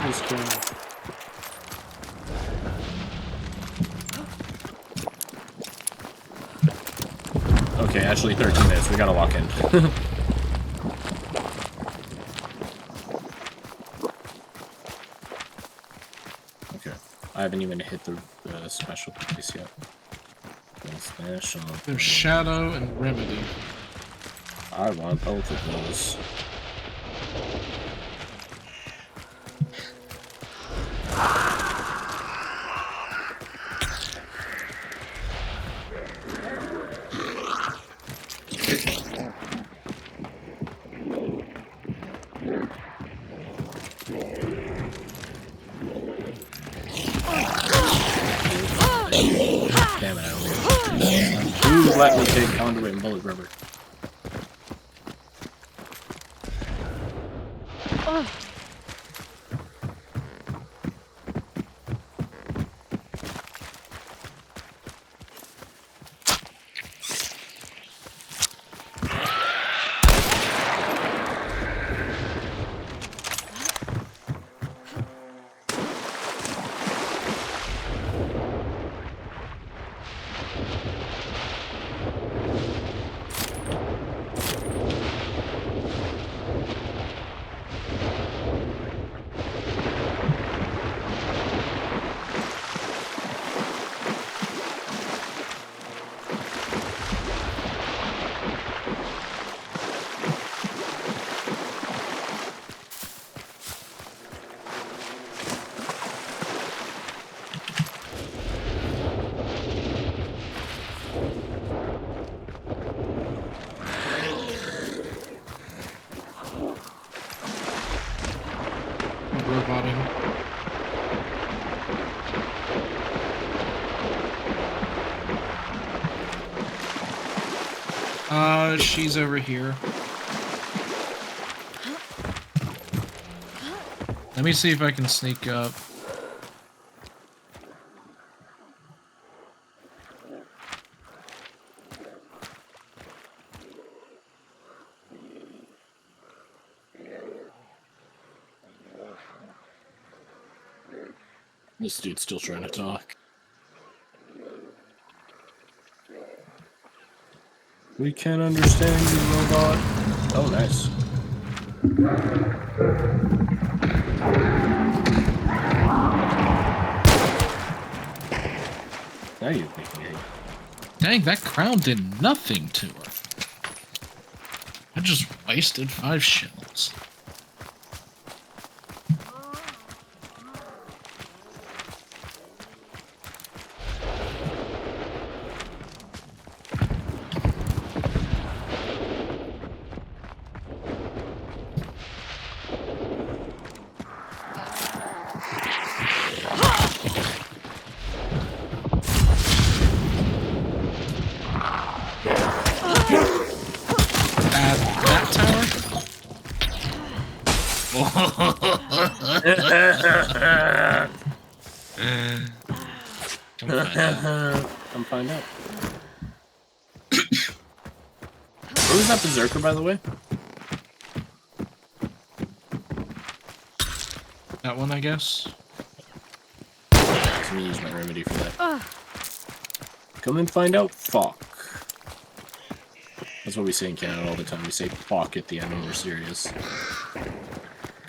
This guy. Okay, actually 13 minutes. We gotta walk in. Okay. I haven't even hit the special place yet. There's Shadow and Remedy. I want both of those. Damn it, I don't know. Please let me take conduit and bullet rubber. She's over here. Let me see if I can sneak up. This dude's still trying to talk. We can't understand you, robot. Oh, nice. Now you're making it. Dang, that crown did nothing to her. I just wasted 5 shells. Come find out. was that Berserker, by the way? That one, I guess. Let me use my remedy for that. Come and find out, fuck. That's what we say in Canada all the time. We say fuck at the end when we're serious.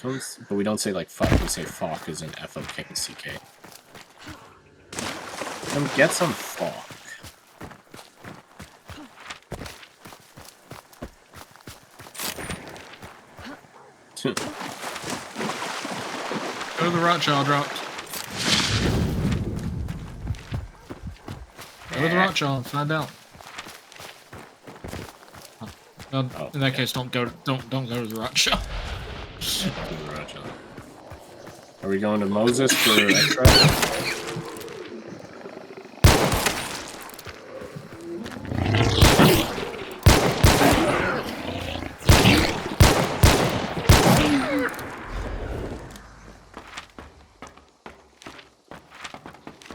But we don't say like fuck, we say fuck as in F-O-K-C-K. Come get some fuck. Go to the Rothschild dropped. Go to the Rothschild, find out. Well, in that case, don't go to the Rothschild. Are we going to Moses for extra?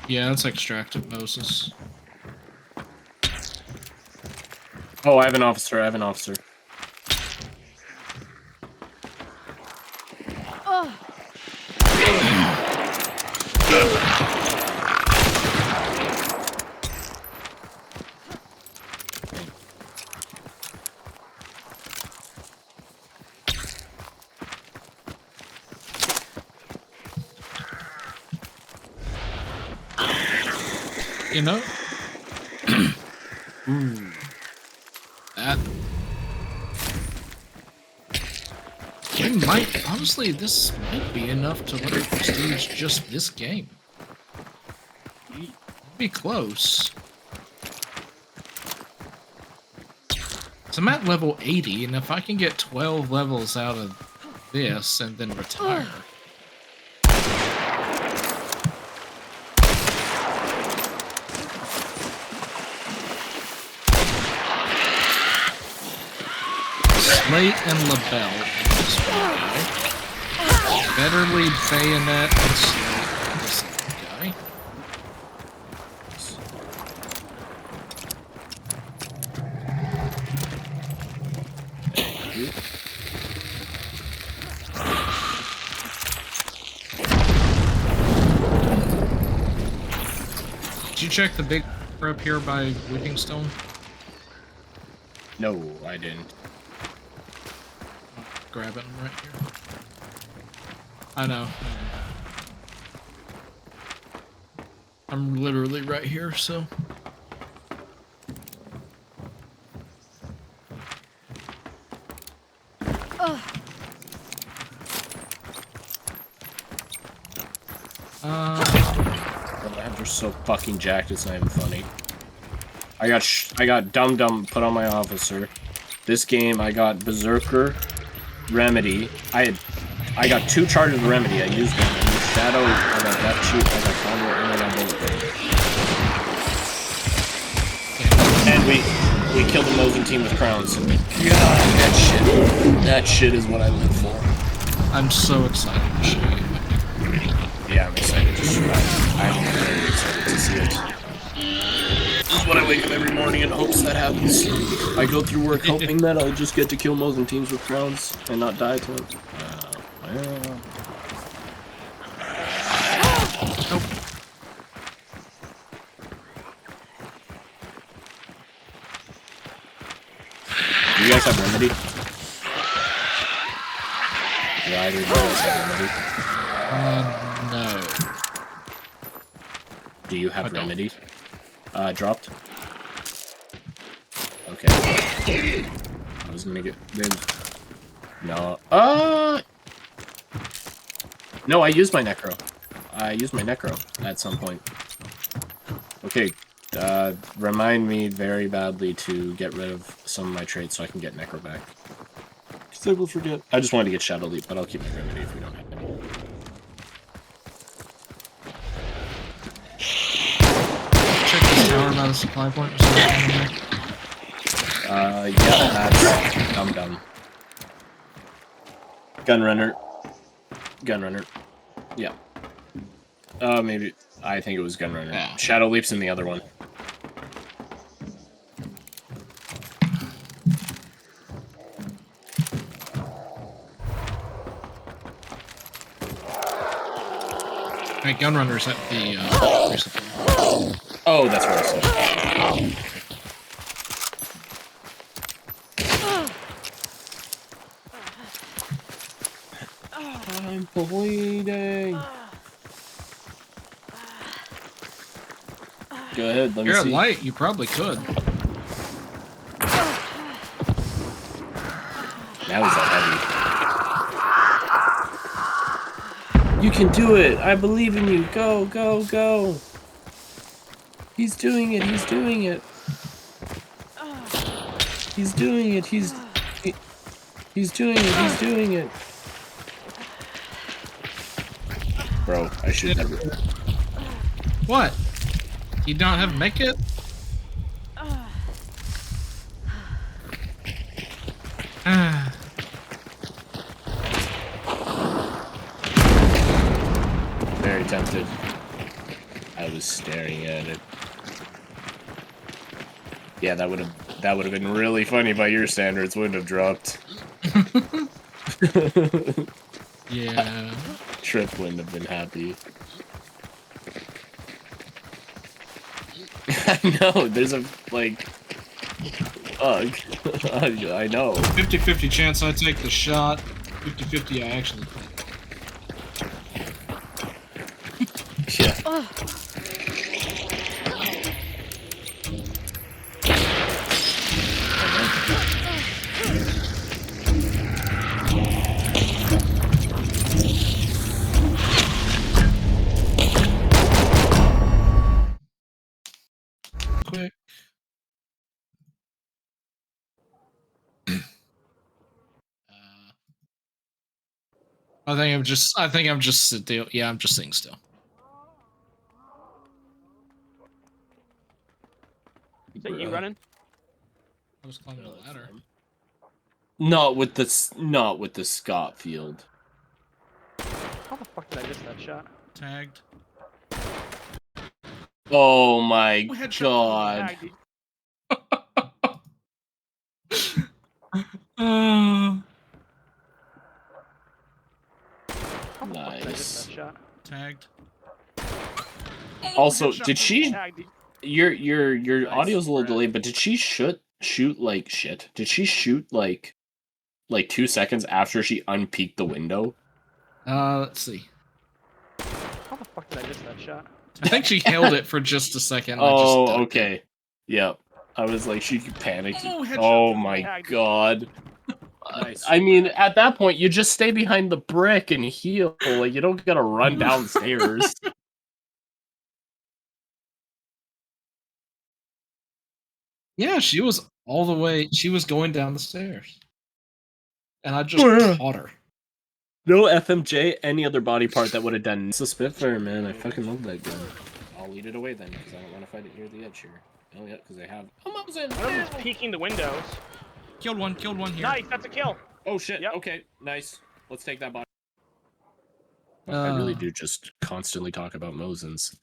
Yeah, that's extracted Moses. Oh, I have an officer. I have an officer. You know? That. We might, honestly, this might be enough to let it prestige just this game. Be close. So I'm at level 80, and if I can get 12 levels out of this and then retire. Slate and LaBelle in this one guy. Better lead Bayonet and Slate in this guy. Did you check the big up here by Weeping Stone? No, I didn't. Grabbing them right here. I know. I'm literally right here, so. They're so fucking jacked, it's not even funny. I got Dum Dum put on my officer. This game, I got Berserker, Remedy. I got 2 charges of Remedy. I used them. I used Shadow. I got Death Shoot. I got Combo, and I got Bullet Blade. And we killed the Mosin team with crowns. God, that shit is what I live for. I'm so excited to show you. Yeah, I'm excited to show you. I'm very excited to see it. This is what I wake up every morning in hopes that happens. I go through work hoping that I'll just get to kill Mosin teams with crowns and not die to them. Well. Nope. Do you guys have Remedy? Do either of you guys have Remedy? No. Do you have Remedy? Dropped? Okay. I was gonna get... No. No, I used my Necro. I used my Necro at some point. Okay. Remind me very badly to get rid of some of my traits so I can get Necro back. Because I will forget. I just wanted to get Shadow Leap, but I'll keep my Remedy if we don't have any. Check this tower by the supply point. Or something. Yeah, that's Dum. Gunrunner. Yeah. Maybe. I think it was Gunrunner. Yeah. Shadow Leap's in the other one. Hey, Gunrunner's at the resupply. Oh, that's where I saw it. I'm bleeding. Go ahead, let me You're see. at light, you probably could. Now he's at heavy. You can do it! I believe in you! Go, go, go! He's doing it, he's doing it! He's doing it, he's doing it, he's doing it! Bro, I should never... What? You don't have make it? Very tempted. I was staring at it. Yeah, that would have been really funny by your standards. Wouldn't have dropped. Yeah. Trip wouldn't have been happy. I know. There's a like. Ugh. I know. 50-50 chance I take the shot. 50-50 I actually play. Yeah. Quick. I think I'm just still. Yeah, I'm just sitting still. Is that you running? I was climbing a ladder. Not with the Scott field. How the fuck did I miss that shot? Tagged. Oh my Headshot. god. How the fuck did I miss Nice. that shot? Tagged. Also, did she? Tagged. Your Nice, audio's a little Brad. delayed, but did she shoot like shit? Did she shoot like 2 seconds after she unpeaked the window? Let's see. How the fuck did I miss that shot? I think she held it for just a second. And I Oh, just okay. Yep. I was like, she panicked. Oh, headshot. Oh my Tagged. god. Nice. I mean, at that point, you just stay behind the brick and heal. Like, you don't gotta run downstairs. Yeah, she was all the way. She was going down the stairs, and I just caught her. No FMJ, any other body part that would have done. It's a Spitfire, man. I fucking love that gun. I'll lead it away then, because I don't want to fight it near the edge here. Oh, yeah, because I have. Oh, One of them's peeking the windows. Killed one here. Nice, that's a kill. Oh shit. Yep. Okay, nice. Let's take that body. I really do just constantly talk about Mosins.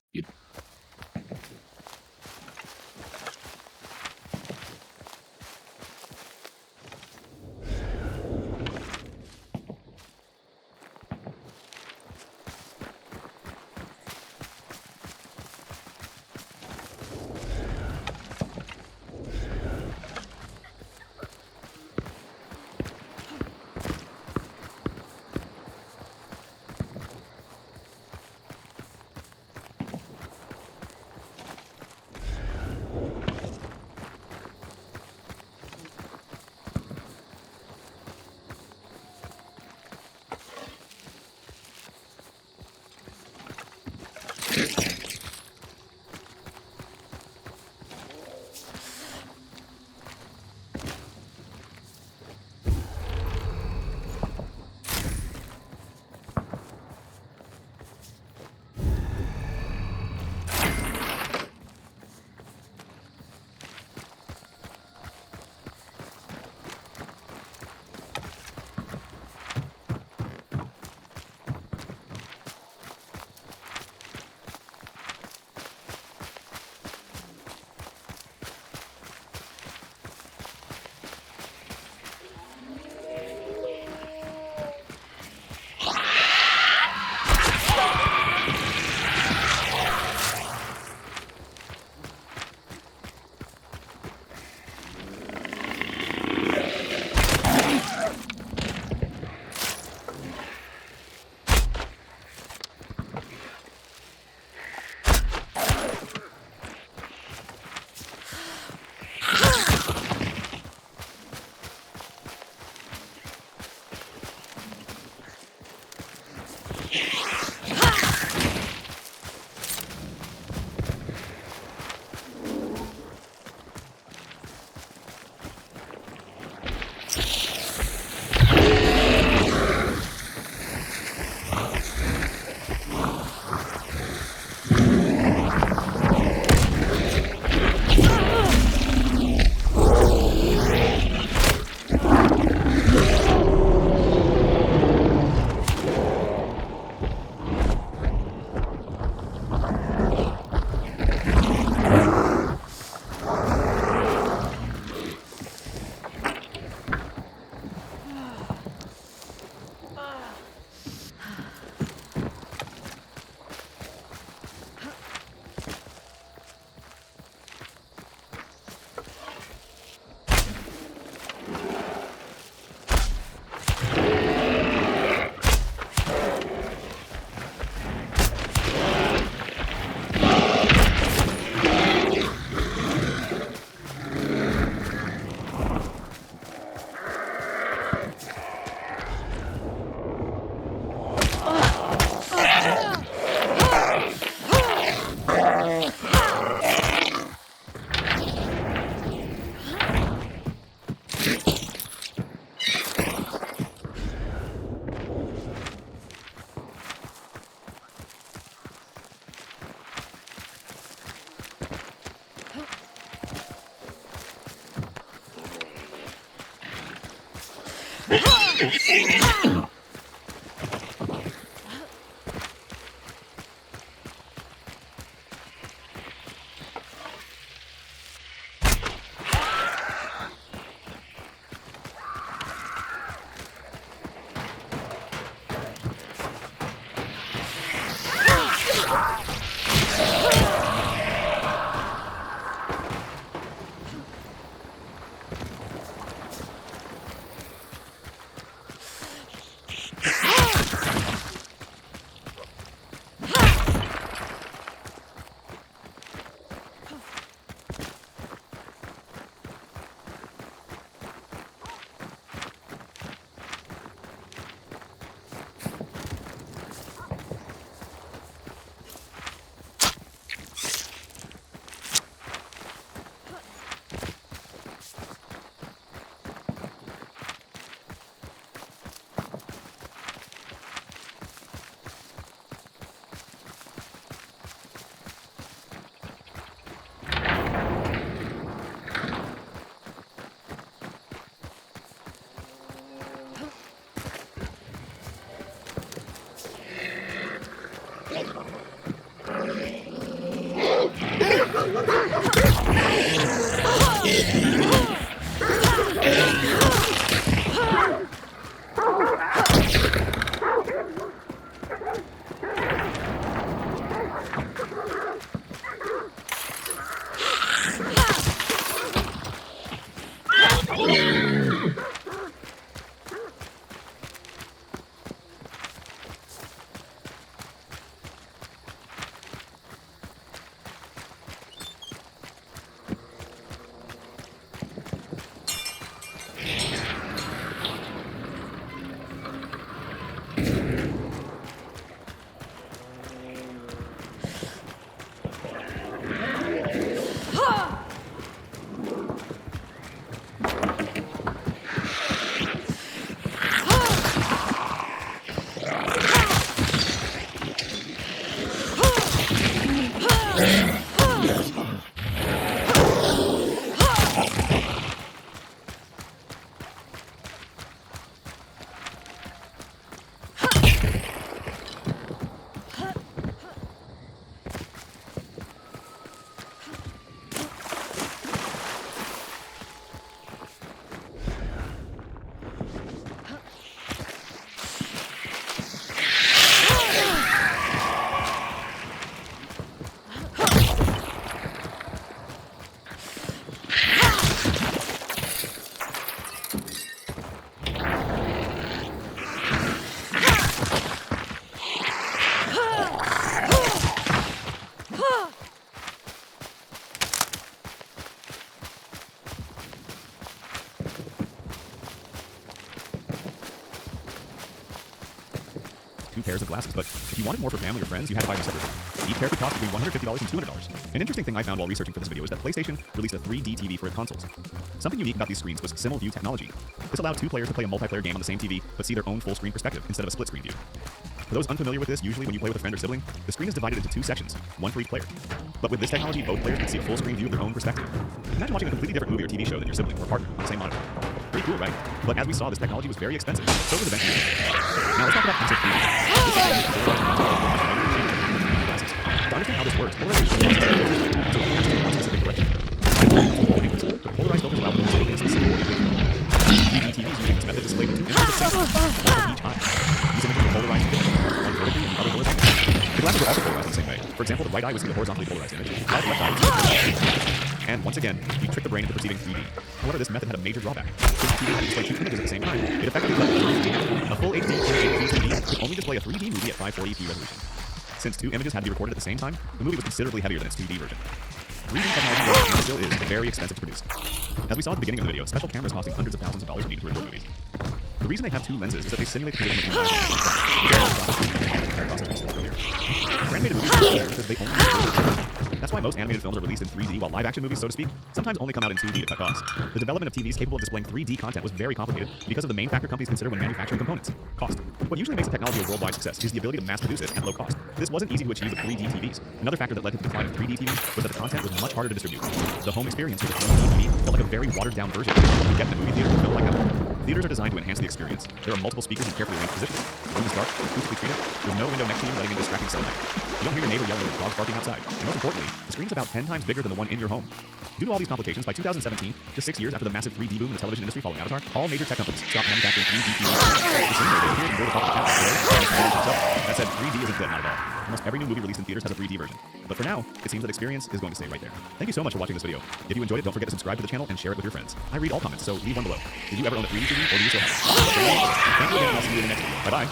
2 pairs of glasses, but if you wanted more for family or friends, you had to buy them separately. Each pair could cost between $150 and $200. An interesting thing I found while researching for this video is that PlayStation released a 3D TV for its consoles. Something unique about these screens was Simul View technology. This allowed 2 players to play a multiplayer game on the same TV, but see their own full screen perspective instead of a split screen view. For those unfamiliar with this, usually when you play with a friend or sibling, the screen is divided into 2 sections, one for each player. But with this technology, both players can see a full screen view of their own perspective. Imagine watching a completely different movie or TV show than your sibling or partner on the same monitor. Pretty cool, right? But as we saw, this technology was very expensive, so it was eventually used. Now let's talk about concept 3D. To understand how this works, polarization is in one specific direction. The polarized filters allow them to display specific orientation. 3D TVs using this method displayed 2 images at the same time, one each eye. These images were polarized differently, one vertically and the other horizontally. The glasses were also polarized in the same way. For example, the right eye would see the horizontally polarized image, while the left eye would see the vertically polarized. And once again, we tricked the brain into perceiving 3D. However, this method had a major drawback. Since the TV had to display 2 images at the same time, it effectively left the 3D. A full HD 1080p TV could only display a 3D movie at 540p resolution. Since 2 images had to be recorded at the same time, the movie was considerably heavier than its 2D version. 3D technology was, and still is, very expensive to produce. As we saw at the beginning of the video, special cameras costing hundreds of thousands of dollars are needed to record movies. The reason they have 2 lenses is that they simulate the position of the For animated movies, because they only That's why most animated films are released in 3D, while live-action movies, so to speak, sometimes only come out in 2D to cut costs. The development of TVs capable of displaying 3D content was very complicated because of the main factor companies consider when manufacturing components: cost. What usually makes a technology a worldwide success is the ability to mass-produce it at low cost. This wasn't easy to achieve with 3D TVs. Another factor that led to the decline of 3D TVs was that the content was much harder to distribute. The home experience with a 3D TV felt like a very watered-down version of what you get in the movie theater that felt like a Theaters are designed to enhance the experience. There are multiple speakers in carefully arranged positions. The room is dark and acoustically treated. There's no window next to you letting in distracting sound. You don't hear your neighbor yelling or dogs barking outside. And most importantly, the screen is about 10 times bigger than the one in your home. Due to all these complications, by 2017, just 6 years after the massive 3D boom in the television industry following Avatar, all major tech companies stopped manufacturing 3D TVs. The same way they appeared in World of Warcraft. That said, 3D isn't dead, not at all. Almost every new movie released in theaters has a 3D version. But for now, it seems that experience is going to stay right there. Thank you so much for watching this video. If you enjoyed it, don't forget to subscribe to the channel and share it with your friends. I read all comments, so leave one below. Did you ever own a 3D TV, or do you still have it? Thank you again, and I'll see you in the next video. Bye-bye.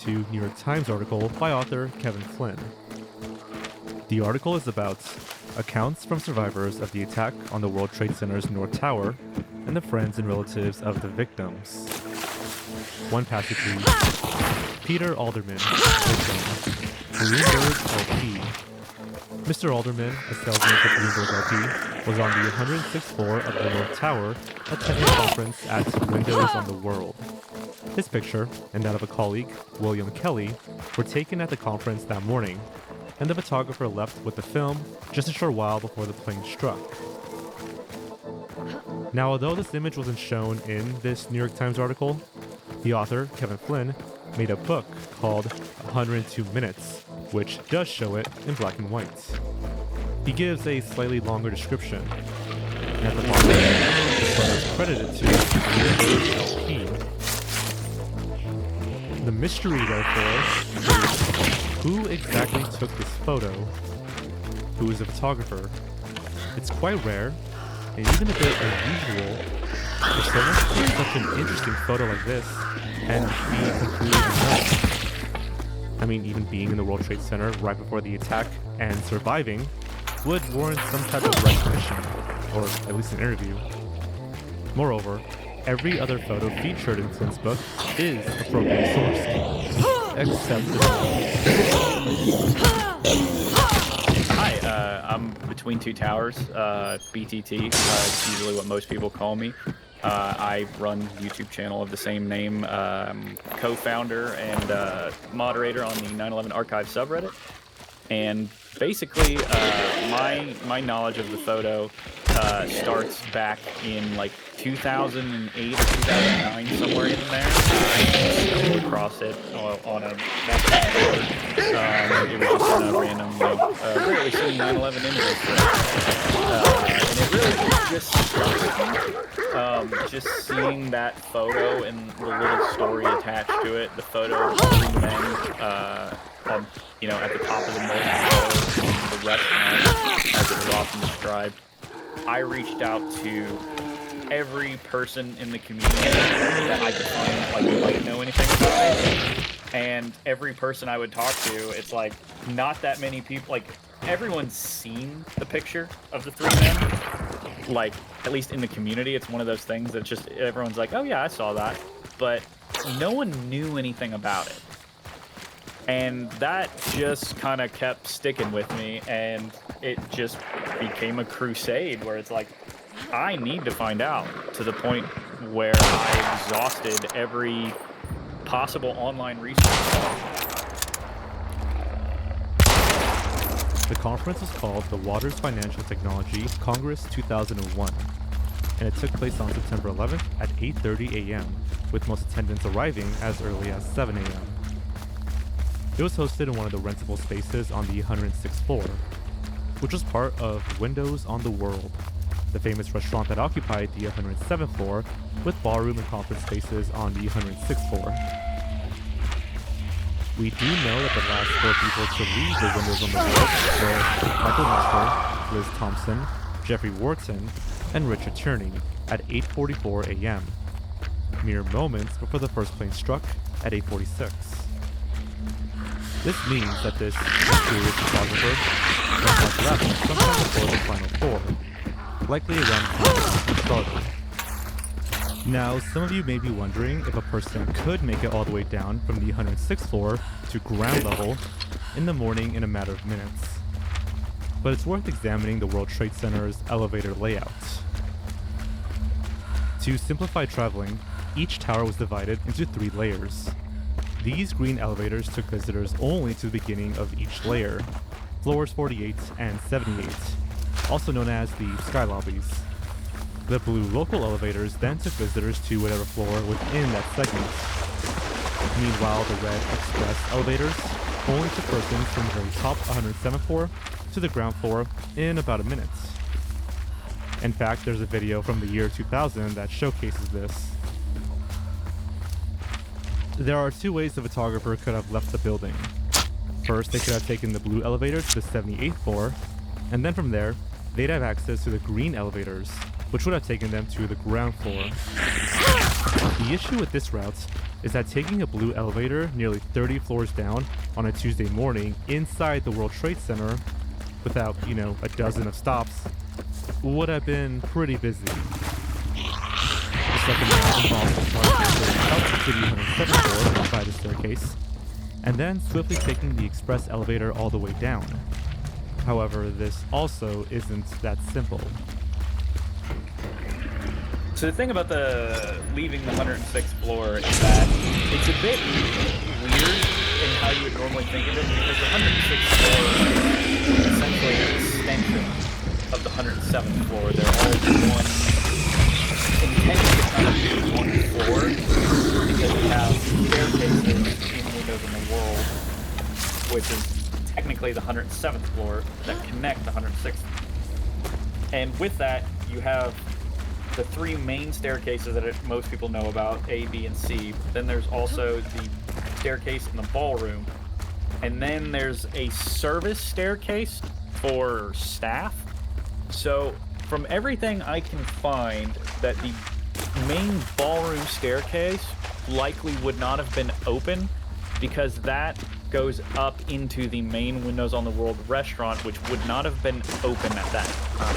To New York Times article by author Kevin Flynn. The article is about accounts from survivors of the attack on the World Trade Center's North Tower and the friends and relatives of the victims. One passage reads, Peter Alderman, victim, Bloomberg LP. Mr. Alderman, a salesman for Bloomberg LP, was on the 106th floor of the North Tower attending a conference at Windows on the World. His picture and that of a colleague, William Kelly, were taken at the conference that morning, and the photographer left with the film just a short while before the plane struck. Now, although this image wasn't shown in this New York Times article, the author, Kevin Flynn, made a book called 102 Minutes, which does show it in black and white. He gives a slightly longer description. At the bottom, the photo is credited to Bloomberg LP. The mystery, therefore, is who exactly took this photo, who is the photographer. It's quite rare, and even a bit unusual, for someone to take such an interesting photo like this and be completely unknown. I mean, even being in the World Trade Center right before the attack and surviving would warrant some type of recognition, or at least an interview. Moreover, every other photo featured in Flynn's book is appropriate source, except this one. Hi, I'm Between Two Towers, BTT, it's usually what most people call me. I run a YouTube channel of the same name, co-founder and moderator on the 9/11 Archive subreddit. And basically, my knowledge of the photo starts back in like 2008 or 2009, somewhere in there. I stumbled across it on a message board. It was just a random, really seeing 9/11 images. And it really just struck with me. Just seeing that photo and the little story attached to it, the photo of three men on, at the top of the the restaurant, as it was often described. I reached out to every person in the community that I could find, who might know anything about it. And every person I would talk to, it's like, not that many people, everyone's seen the picture of the three men. At least in the community, it's one of those things that just, everyone's like, oh yeah, I saw that. But no one knew anything about it. And that just kind of kept sticking with me, and it just became a crusade where it's like, I need to find out, to the point where I exhausted every possible online resource. The conference is called the Waters Financial Technology Congress 2001. and it took place on September 11th at 8:30 a.m., with most attendants arriving as early as 7 a.m. It was hosted in one of the rentable spaces on the 106th floor, which was part of Windows on the World, the famous restaurant that occupied the 107th floor, with ballroom and conference spaces on the 106th floor. We do know that the last 4 people to leave the Windows on the World were Michael Nestor, Liz Thompson, Jeffrey Wharton, and Richard Tierney at 8:44 a.m., mere moments before the first plane struck at 8:46. This means that this mysterious photographer was left sometime before the final 4, likely around the time the started. Now, some of you may be wondering if a person could make it all the way down from the 106th floor to ground level in the morning in a matter of minutes. But it's worth examining the World Trade Center's elevator layout. To simplify traveling, each tower was divided into 3 layers. These green elevators took visitors only to the beginning of each layer, floors 48 and 78, also known as the sky lobbies. The blue local elevators then took visitors to whatever floor within that segment. Meanwhile, the red express elevators only took persons from the very top 107th floor to the ground floor in about a minute. In fact, there's a video from the year 2000 that showcases this. There are 2 ways the photographer could have left the building. First, they could have taken the blue elevator to the 78th floor, and then from there, they'd have access to the green elevators, which would have taken them to the ground floor. The issue with this route is that taking a blue elevator nearly 30 floors down on a Tuesday morning inside the World Trade Center without, a dozen of stops would have been pretty busy. The second route involves the photographer going up to the 107th floor by the staircase, and then swiftly taking the express elevator all the way down. However, this also isn't that simple. So the thing about the leaving the 106th floor is that it's a bit weird in how you would normally think of it, because the 106th floor is essentially an extension of the 107th floor. They're all one, intended to kind of be one floor, because you have staircases in Windows in the World, which is technically the 107th floor, that connect the 106th. And with that, you have the 3 main staircases that most people know about, A, B, and C. Then there's also the staircase in the ballroom. And then there's a service staircase for staff. So from everything I can find, that the main ballroom staircase likely would not have been open, because that goes up into the main Windows on the World restaurant, which would not have been open at that time.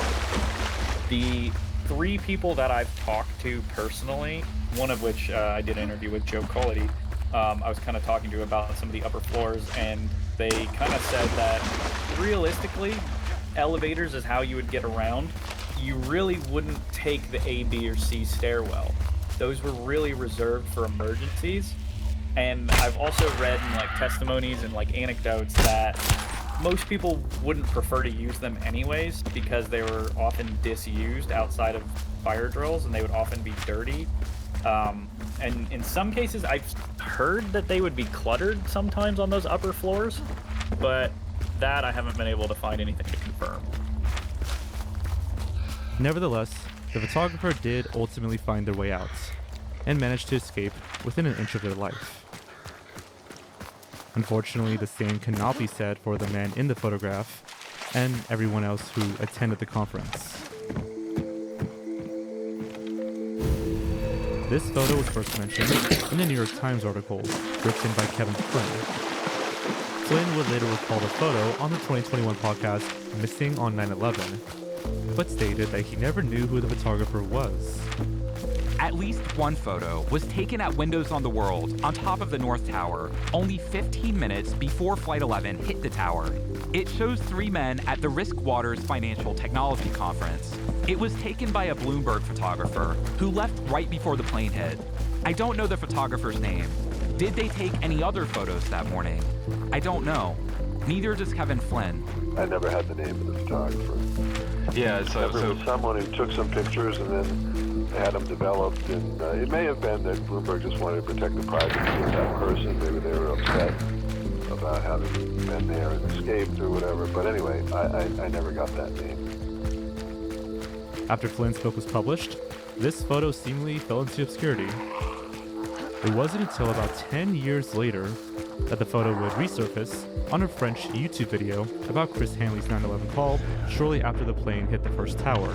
The 3 people that I've talked to personally, one of which I did an interview with, Joe Colity, I was kind of talking to about some of the upper floors, and they kind of said that realistically, elevators is how you would get around. You really wouldn't take the A, B, or C stairwell. Those were really reserved for emergencies. And I've also read in testimonies and anecdotes that most people wouldn't prefer to use them anyways, because they were often disused outside of fire drills, and they would often be dirty. And in some cases, I've heard that they would be cluttered sometimes on those upper floors, but that I haven't been able to find anything to confirm. Nevertheless, the photographer did ultimately find their way out, and managed to escape within an inch of their life. Unfortunately, the same cannot be said for the man in the photograph and everyone else who attended the conference. This photo was first mentioned in a New York Times article written by Kevin Flynn. Flynn would later recall the photo on the 2021 podcast Missing on 9/11, but stated that he never knew who the photographer was. At least one photo was taken at Windows on the World on top of the North Tower only 15 minutes before Flight 11 hit the tower. It shows 3 men at the Risk Waters Financial Technology Conference. It was taken by a Bloomberg photographer who left right before the plane hit. I don't know the photographer's name. Did they take any other photos that morning? I don't know. Neither does Kevin Flynn. I never had the name of the photographer. Yeah, so There was someone who took some pictures and then had them developed, and it may have been that Bloomberg just wanted to protect the privacy of that person. Maybe they were upset about having been there and escaped or whatever. But anyway, I never got that name. After Flynn's book was published, this photo seemingly fell into obscurity. It wasn't until about 10 years later that the photo would resurface on a French YouTube video about Chris Hanley's 9/11 call shortly after the plane hit the first tower.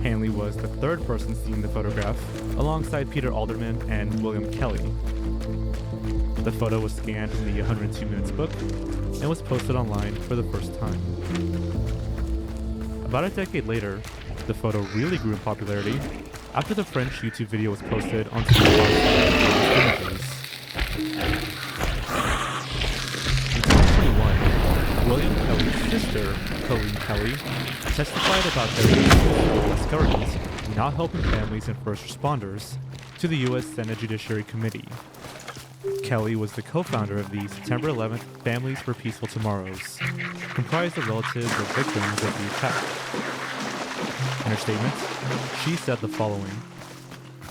Hanley was the third person seen in the photograph, alongside Peter Alderman and William Kelly. The photo was scanned from the 102 Minutes book and was posted online for the first time. About a decade later, the photo really grew in popularity after the French YouTube video was posted onto the images. In 2021, William Kelly's sister, Colleen Kelly, testified about their U.S. government not helping families and first responders to the U.S. Senate Judiciary Committee. Kelly was the co-founder of the September 11th Families for Peaceful Tomorrows, comprised of relatives of victims of the attack. In her statement, she said the following: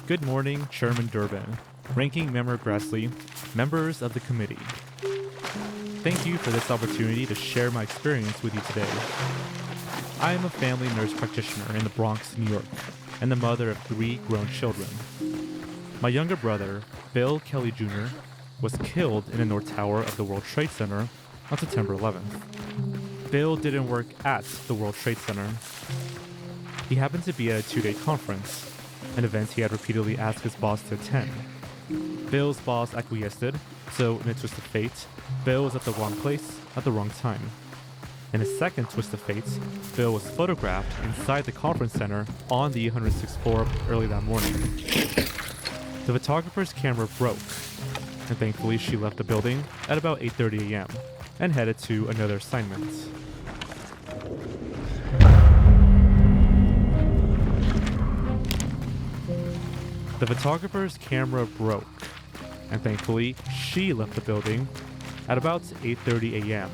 "Good morning, Chairman Durbin, Ranking Member Grassley, members of the committee. Thank you for this opportunity to share my experience with you today. I am a family nurse practitioner in the Bronx, New York, and the mother of 3 grown children. My younger brother, Bill Kelly Jr., was killed in the North Tower of the World Trade Center on September 11th. Bill didn't work at the World Trade Center. He happened to be at a 2-day conference, an event he had repeatedly asked his boss to attend. Bill's boss acquiesced, so in a twist of fate, Bill was at the wrong place at the wrong time. In a second twist of fate, Bill was photographed inside the conference center on the 106th floor early that morning. The photographer's camera broke, and thankfully she left the building at about 8:30 a.m. and headed to another assignment. The photographer's camera broke, and thankfully she left the building at about 8:30 a.m.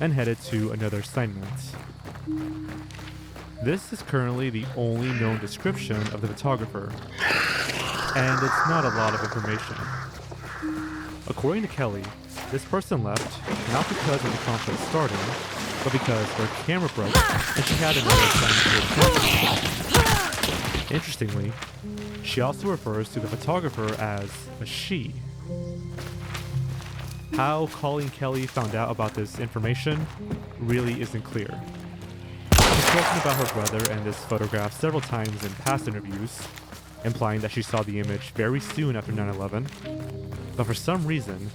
and headed to another assignment. This is currently the only known description of the photographer, and it's not a lot of information. According to Kelly, this person left not because of the conflict starting, but because her camera broke and she had another assignment to attend to. Interestingly, she also refers to the photographer as a she. How Colleen Kelly found out about this information really isn't clear. She's spoken about her brother and this photograph several times in past interviews, implying that she saw the image very soon after 9/11, but for some reason,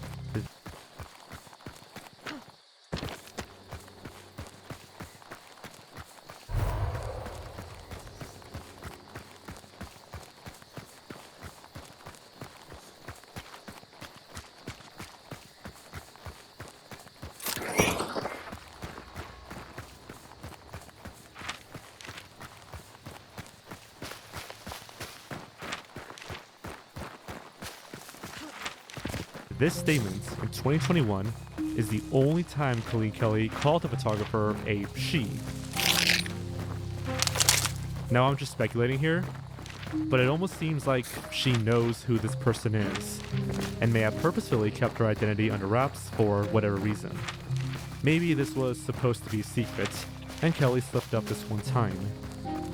this statement in 2021 is the only time Colleen Kelly called the photographer a she. Now I'm just speculating here, but it almost seems like she knows who this person is, and may have purposefully kept her identity under wraps for whatever reason. Maybe this was supposed to be a secret, and Kelly slipped up this one time.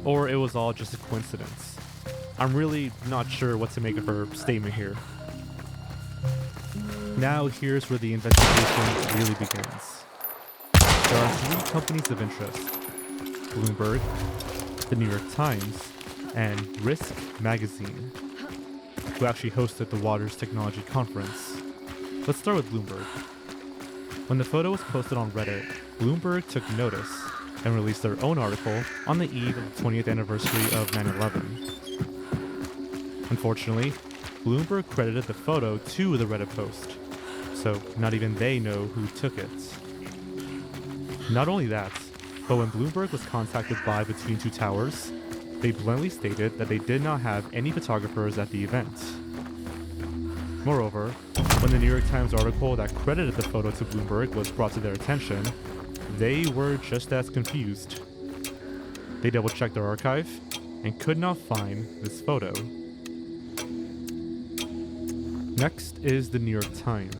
Or it was all just a coincidence. I'm really not sure what to make of her statement here. Now here's where the investigation really begins. There are 3 companies of interest: Bloomberg, the New York Times, and Risk Magazine, who actually hosted the Waters Technology Conference. Let's start with Bloomberg. When the photo was posted on Reddit, Bloomberg took notice and released their own article on the eve of the 20th anniversary of 9/11. Unfortunately, Bloomberg credited the photo to the Reddit post, so not even they know who took it. Not only that, but when Bloomberg was contacted by Between Two Towers, they bluntly stated that they did not have any photographers at the event. Moreover, when the New York Times article that credited the photo to Bloomberg was brought to their attention, they were just as confused. They double-checked their archive and could not find this photo. Next is the New York Times.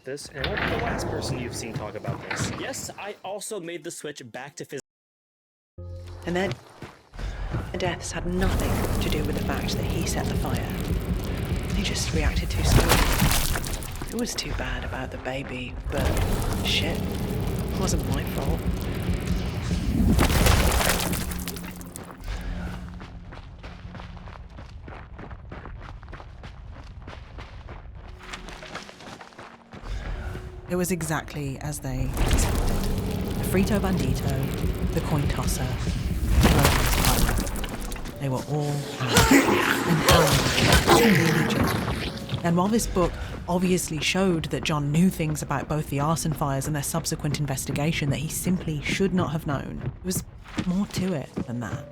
This, and I'm the last person you've seen talk about this. Yes, I also made the switch back to physics. And their deaths had nothing to do with the fact that he set the fire. They just reacted too slowly. It was too bad about the baby, but shit, it wasn't my fault. It was exactly as they suspected. The Frito Bandito, the coin tosser, the Lopez pirate. They were all and John. And while this book obviously showed that John knew things about both the arson fires and their subsequent investigation that he simply should not have known, there was more to it than that.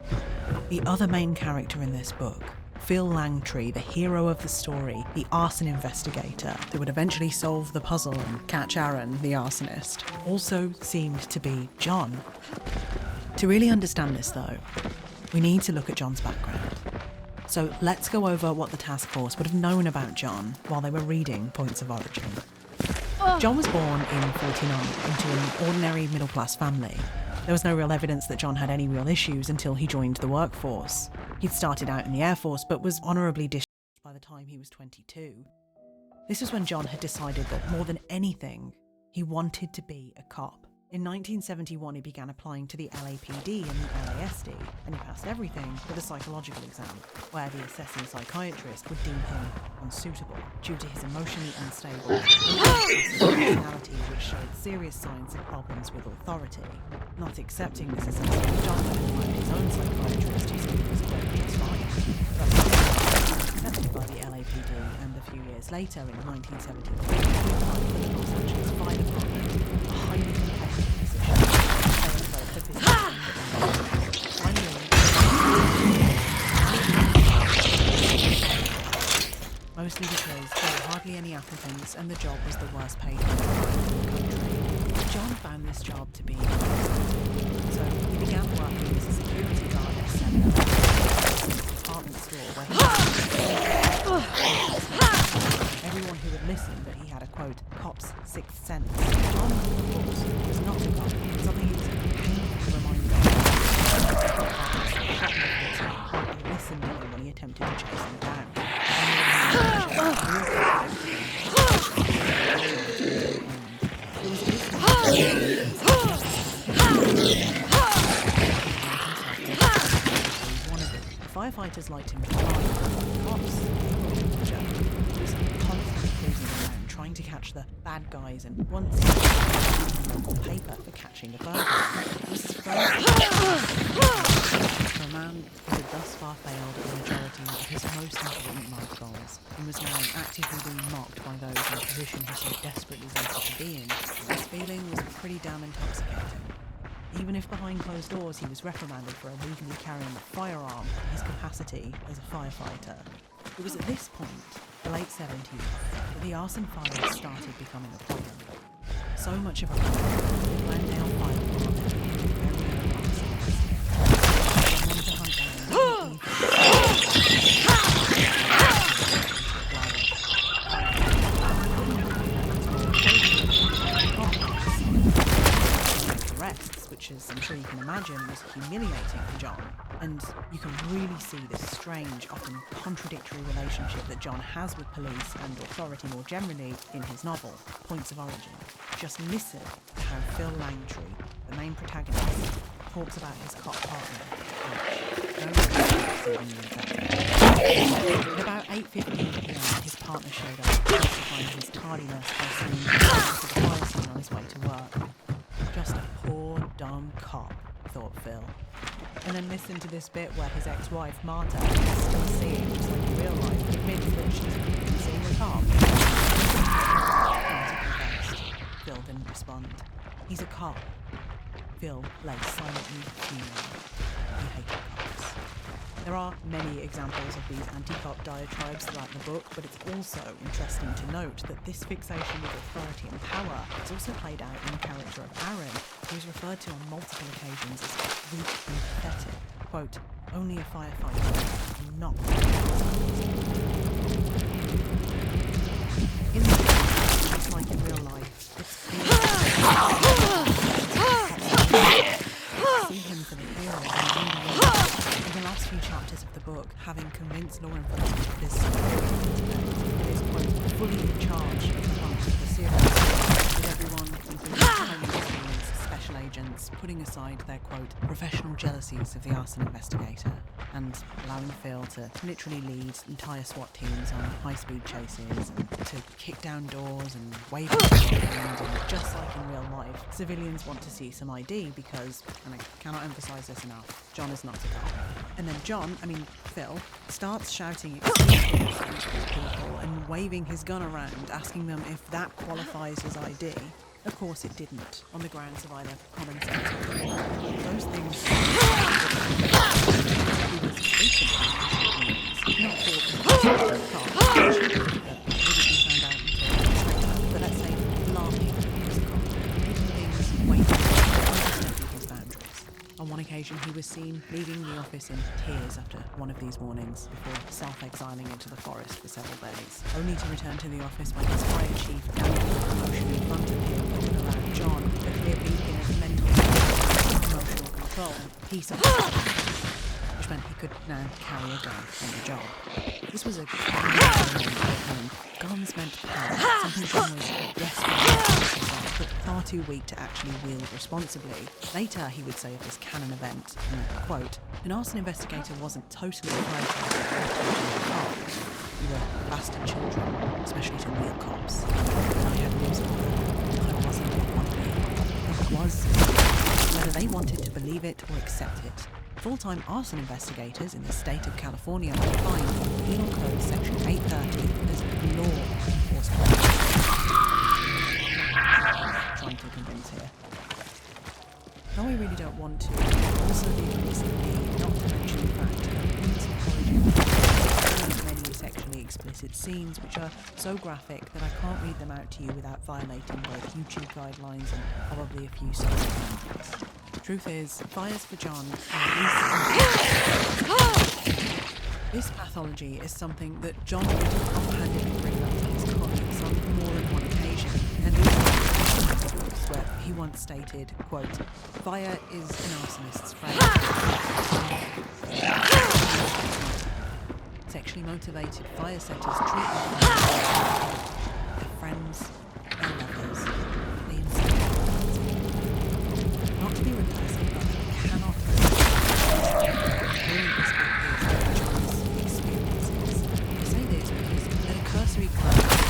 The other main character in this book, Phil Langtry, the hero of the story, the arson investigator that would eventually solve the puzzle and catch Aaron, the arsonist, also seemed to be John. To really understand this, though, we need to look at John's background. So let's go over what the task force would have known about John while they were reading Points of Origin. John was born in 49 into an ordinary middle-class family. There was no real evidence that John had any real issues until he joined the workforce. He'd started out in the Air Force, but was honourably discharged by the time he was 22. This was when John had decided that more than anything, he wanted to be a cop. In 1971, he began applying to the LAPD and the LASD, and he passed everything but the psychological exam, where the assessing psychiatrist would deem him unsuitable due to his emotionally unstable personality, which showed serious signs of problems with authority. Not accepting this assessment, John went and found his own psychiatrist who said he was, quote, just fine. But accepted by the LAPD, and a few years later, in 1973, he applied for the Los Angeles Fire Department, a highly competitive position. Mostly because there were hardly any applicants and the job was the worst paid in the country. John found this job to be exciting, so he began working as a security guard at 7-Eleven department store where he everyone who would listen that he had a, quote, cop's sixth sense. John, of course, was not a cop, something he was painfully reminded of. He listened to him when he attempted to chase him down. Firefighters liked him to fly, but the cops, they thought he was a joke. He was constantly cruising catch the bad guys, and once he got local paper for catching the burglar. It was his first for a man who had thus far failed at the majority of his most important life goals, and was now actively being mocked by those in the position he so desperately wanted to be in. His feeling was pretty damn intoxicating. Even if behind closed doors he was reprimanded for illegally carrying a firearm in his capacity as a firefighter. It was at this point, the late 70s, that the arson fires started becoming a problem. So much of a problem that the Glendale Fire Department needed very own arsonists. They wanted to hunt down arrests, which, as I'm sure you can imagine, was humiliating for John. And you can really see this strange, often contradictory relationship that John has with police and authority more generally in his novel, Points of Origin. Just listen to how Phil Langtry, the main protagonist, talks about his cop partner. At about 8:15 p.m, his partner showed up, justifying his tardiness by saying he was to the fire scene on his way to work. Just a poor, dumb cop, thought Phil. And then listen to this bit where his ex-wife, Marta, still seeing, just like in real life, admits that she's been seeing a cop. Marta confessed. Phil didn't respond. He's a cop. Phil lay silently fuming. He hated cops. There are many examples of these anti-cop diatribes throughout the book, but it's also interesting to note that this fixation with authority and power is also played out in the character of Aaron, who is referred to on multiple occasions as weak and pathetic. Quote, only a firefighter, and not in the book, just like in real life, it's see him for the hero in the last few chapters of the book, having convinced law enforcement of his superior it is, quote, fully in charge of the hunt for the serial with everyone, including Chinese special agents, putting aside their, quote, professional jealousies of the arson investigator, and allowing Phil to literally lead entire SWAT teams on high-speed chases, and to kick down doors and wave at the ground, and just like in real life, civilians want to see some ID because, and I cannot emphasize this enough, John is not a cop. And then Phil, starts shouting excuses at people and waving his gun around, asking them if that qualifies as ID. Of course it didn't, on the grounds of either common sense or law. Those things not but let's say laughing as a cop, making things wait overstepping his boundaries. On one occasion he was seen leaving the office in tears after one of these mornings before self-exiling into the forest for several days, only to return to the office when his fire chief dangled a promotion in front of him that would allow John a clear beacon of mental and emotional control and peace of mind, which meant he could now carry a gun on the job. This was a and guns meant power, something John was desperate but far too weak to actually wield responsibly. Later, he would say of this canon event, quote, an arson investigator wasn't totally cops. We were bastard children, especially to real cops. And I had news of them. I wasn't one of them. I was, whether they wanted to believe it or accept it. Full-time arson investigators in the state of California are defined in Penal Code Section 830 as law enforcement. Trying to convince here. Though I really don't want to, also be remiss of me not to mention the fact that Points of Origin many sexually explicit scenes which are so graphic that I can't read them out to you without violating both YouTube guidelines and probably a few social boundaries. Truth is, fires for John this pathology is something that John would offhandedly bring up to his colleagues on more than one occasion, and also where he once stated, quote, fire is an arsonist's friend. Sexually motivated fire setters treat their friends, their lovers, they insist. Not to be recursive, but I cannot hearing this John's experiences. I say this because at a cursory glance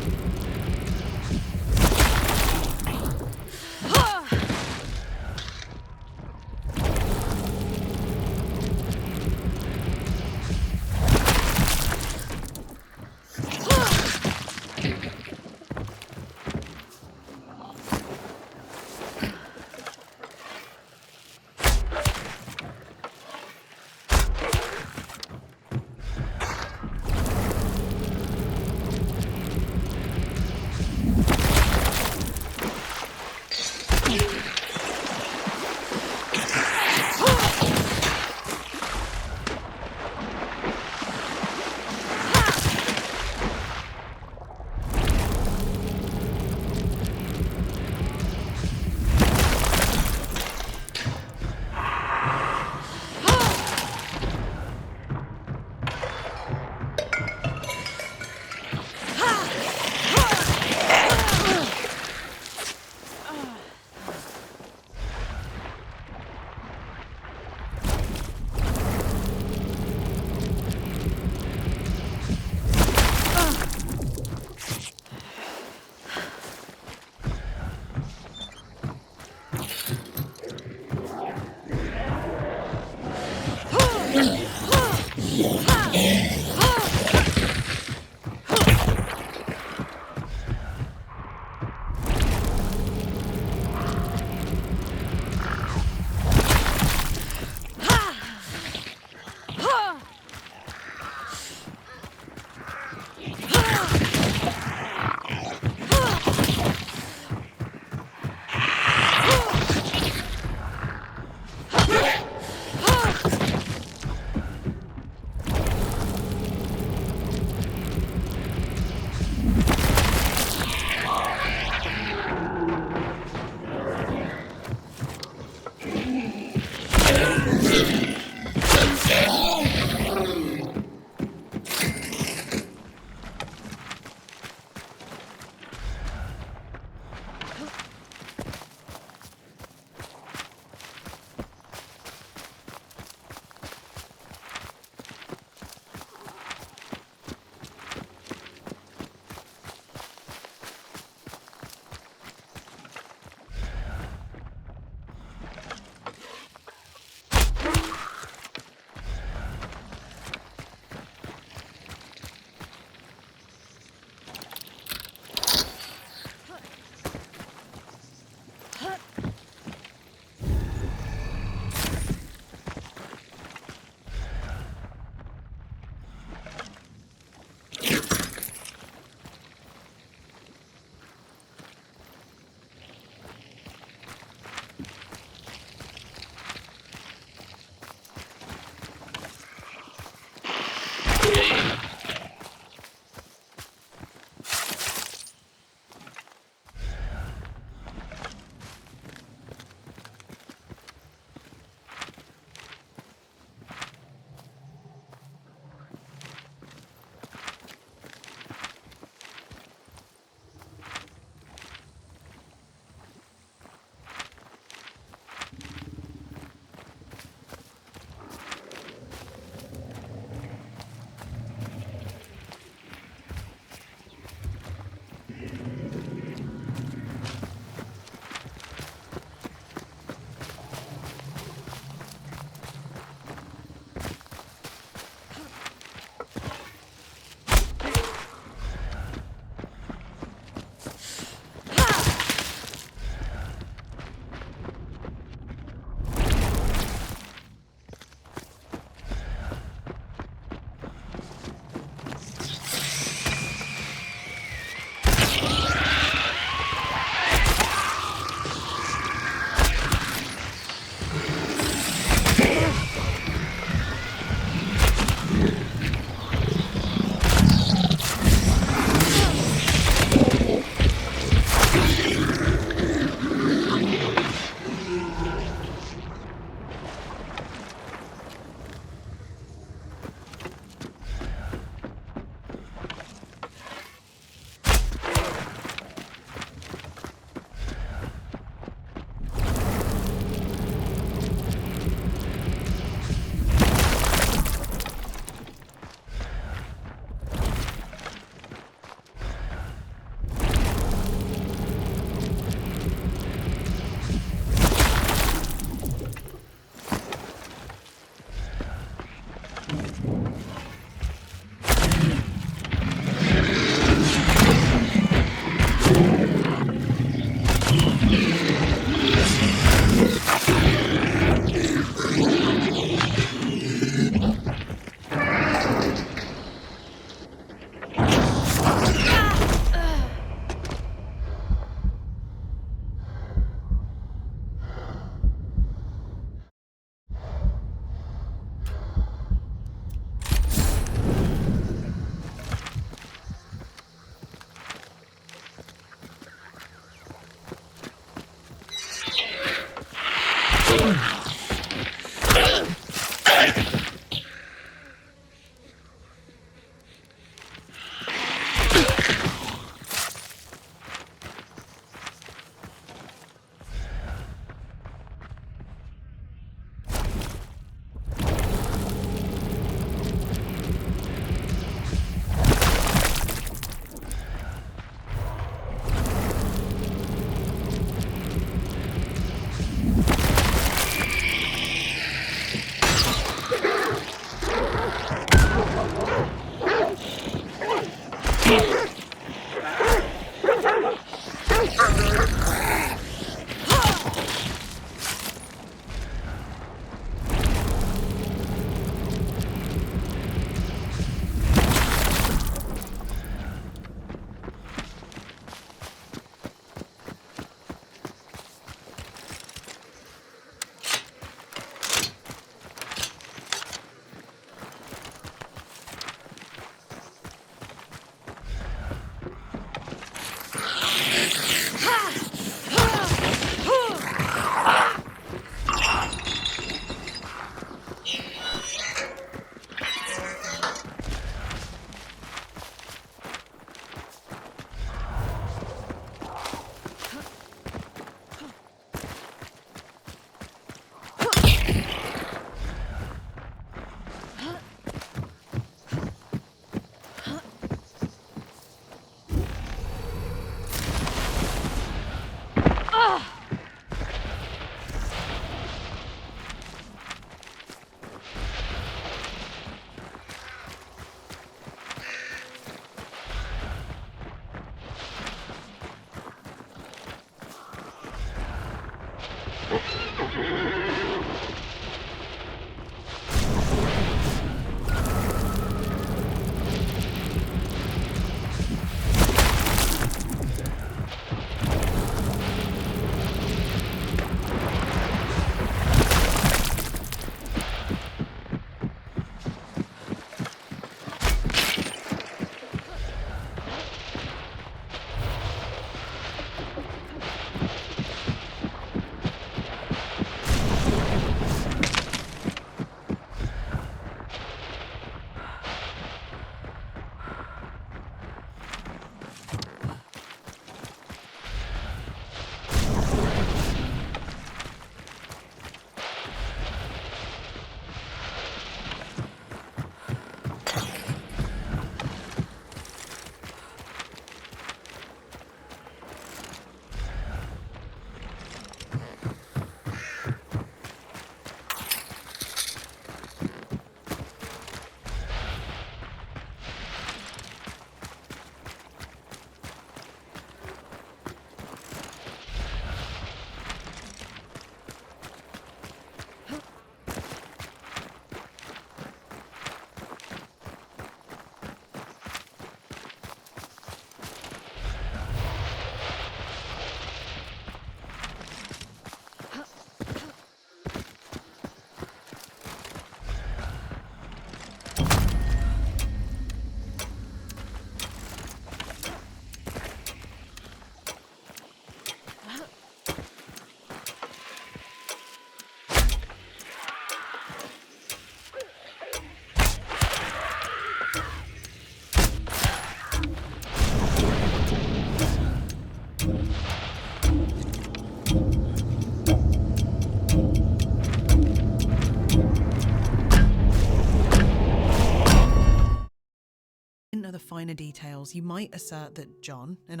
finer details, you might assert that John, an